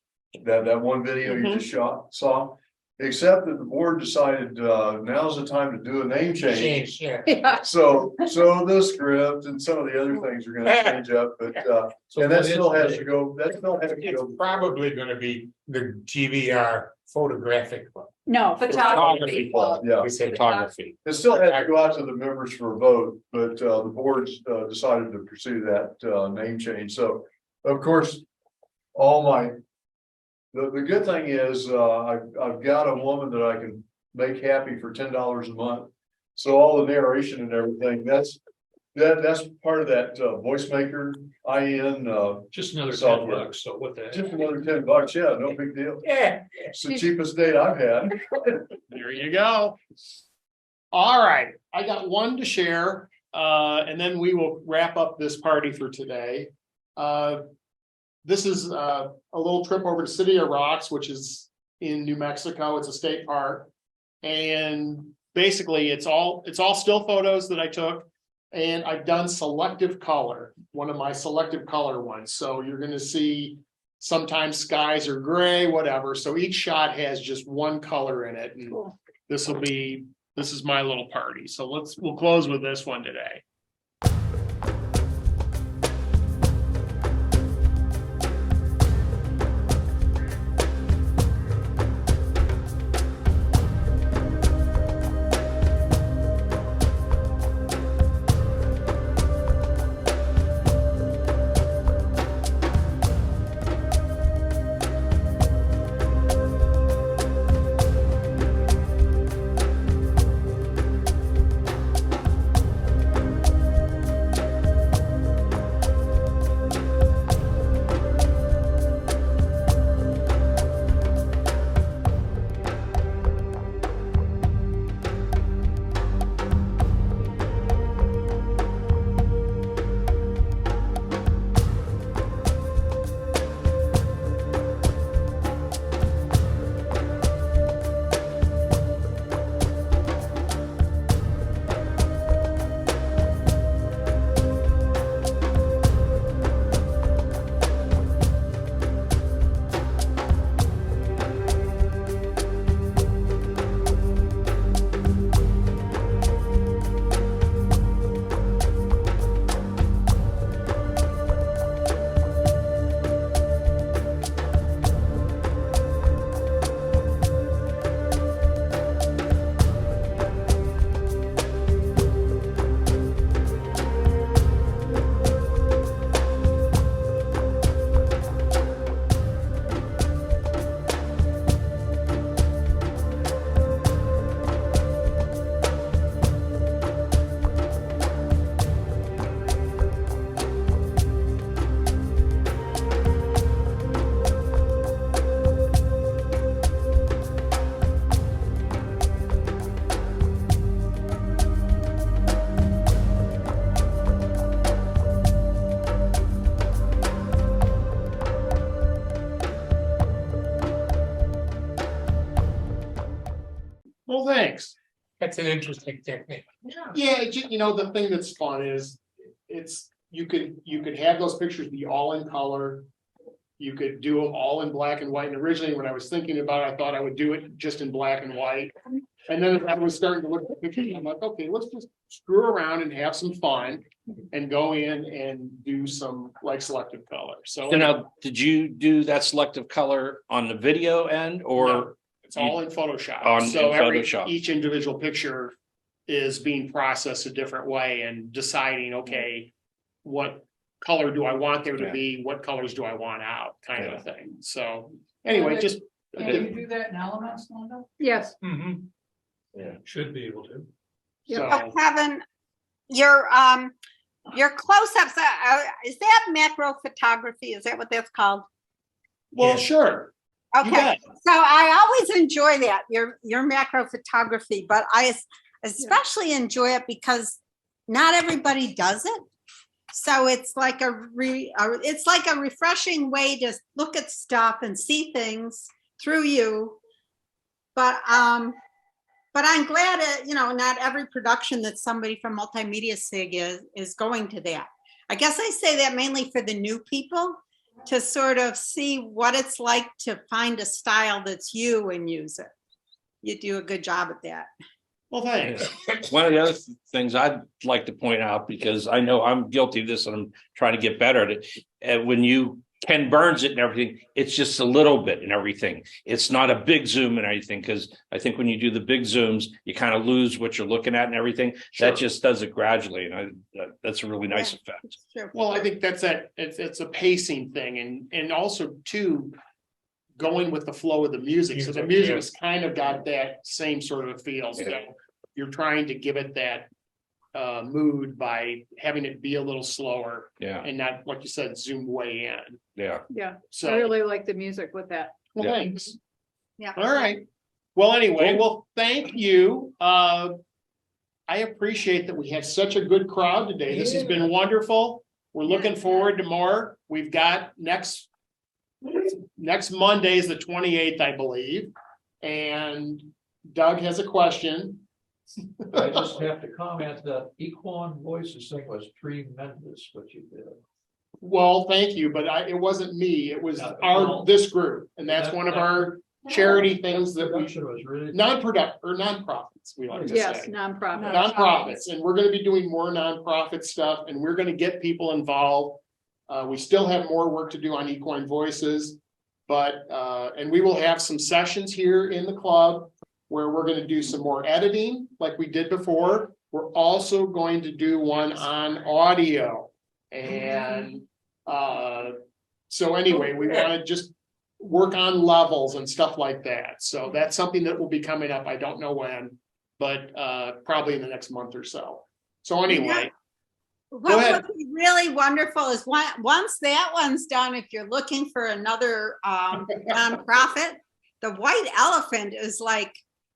that one video you just saw, except that the board decided now's the time to do a name change. So the script and some of the other things are going to change up, but and that still has to go. That still has to go. It's probably going to be the GVR photographic. No, photography. Yeah, we say photography. It still had to go out to the members for a vote, but the boards decided to pursue that name change. So, of course, the good thing is I've got a woman that I can make happy for $10 a month. So all the narration and everything, that's part of that voice maker just another software. $10. So what the heck? Just another $10. Yeah, no big deal. Yeah, it's the cheapest date I've had. There you go. All right, I got one to share, and then we will wrap up this party for today. This is a little trip over to City of Rocks, which is in New Mexico. It's a state park, and basically it's all still photos that I took, and I've done selective color, one of my selective color ones. So you're going to see sometimes skies are gray, whatever. So each shot has just one color in it, and this will be This is my little party. So we'll close with this one today. Well, thanks. That's an interesting technique. Yeah, you know, the thing that's fun is you could have those pictures be all in color. You could do them all in black and white. And originally when I was thinking about it, I thought I would do it just in black and white. And then I was starting to look at the pictures. I'm like, okay, let's just screw around and have some fun and go in and do some like selective color. So now, did you do that selective color on the video end or? No, it's all in Photoshop. Photoshop. Each individual picture is being processed a different way and deciding, okay, what color do I want there to be? What colors do I want out? Kind of a thing. So anyway, just. Can you do that in Elements, Linda? Yes. Yeah, should be able to. Oh, Kevin, your close-ups, is that macro photography? Is that what that's called? Well, sure. Okay, so I always enjoy that, your macro photography, but I especially enjoy it because not everybody does it. So it's like a refreshing way to look at stuff and see things through you. But I'm glad not every production that somebody from Multimedia SIG is going to that. I guess I say that mainly for the new people to sort of see what it's like to find a style that's you and use it. You do a good job at that. Well, thanks. One of the other things I'd like to point out, because I know I'm guilty of this and I'm trying to get better at it. When you Ken Burns it and everything, it's just a little bit and everything. It's not a big zoom and everything, because I think when you do the big zooms, you kind of lose what you're looking at and everything. Sure. That just does it gradually, and that's a really nice effect. Well, I think that's it's a pacing thing, and also too, going with the flow of the music. So the music has kind of got that same sort of feel. So you're trying to give it that mood by having it be a little slower, and not, like you said, zoom way in. Yeah. So I really like the music with that. Well, thanks. Yeah. All right. Well, anyway, well, thank you. I appreciate that we have such a good crowd today. This has been wonderful. We're looking forward to more. We've got next Monday is the 28th, I believe. And Doug has a question. I just have to comment that Equine Voices thing was tremendous what you did. Well, thank you, but it wasn't me. It was this group, and that's one of our charity things that we Production was really. non-product or nonprofits, we like to Yes, say. nonprofit. Nonprofits, and we're gonna be doing more nonprofit stuff, and we're gonna get people involved. We still have more work to do on equine voices, but, and we will have some sessions here in the club where we're gonna do some more editing like we did before. We're also going to do one on audio. And, so anyway, we wanna just work on levels and stuff like that. So that's something that will be coming up. I don't know when, but, probably in the next month or so. So anyway. What would be really wonderful is once that one's done, if you're looking for another nonprofit, the White Elephant is like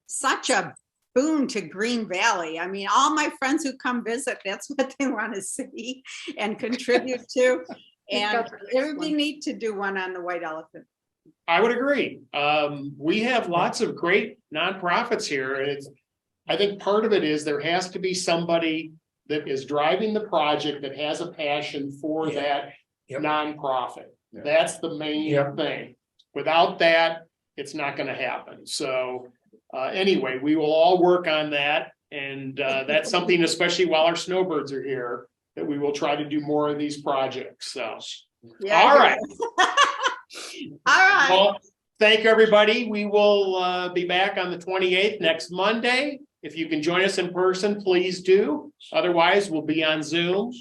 such a boon to Green Valley. I mean, all my friends who come visit, that's what they want to see and contribute to. And it would be neat to do one on the White Elephant. I would agree. We have lots of great nonprofits here. And I think part of it is there has to be somebody that is driving the project that has a passion for that nonprofit. That's the main thing. Without that, it's not going to happen. So anyway, we will all work on that. And that's something, especially while our snowbirds are here, that we will try to do more of these projects. So, all right. All right. Well, thank you, everybody. We will be back on the 28th next Monday. If you can join us in person, please do. Otherwise, we'll be on Zoom.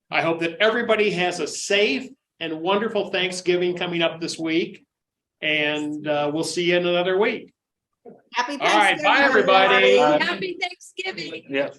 I hope that everybody has a safe and wonderful Thanksgiving coming up this week. And we'll see you in another week. Happy All right. Thanksgiving. Bye, everybody. Happy Thanksgiving. Yeah.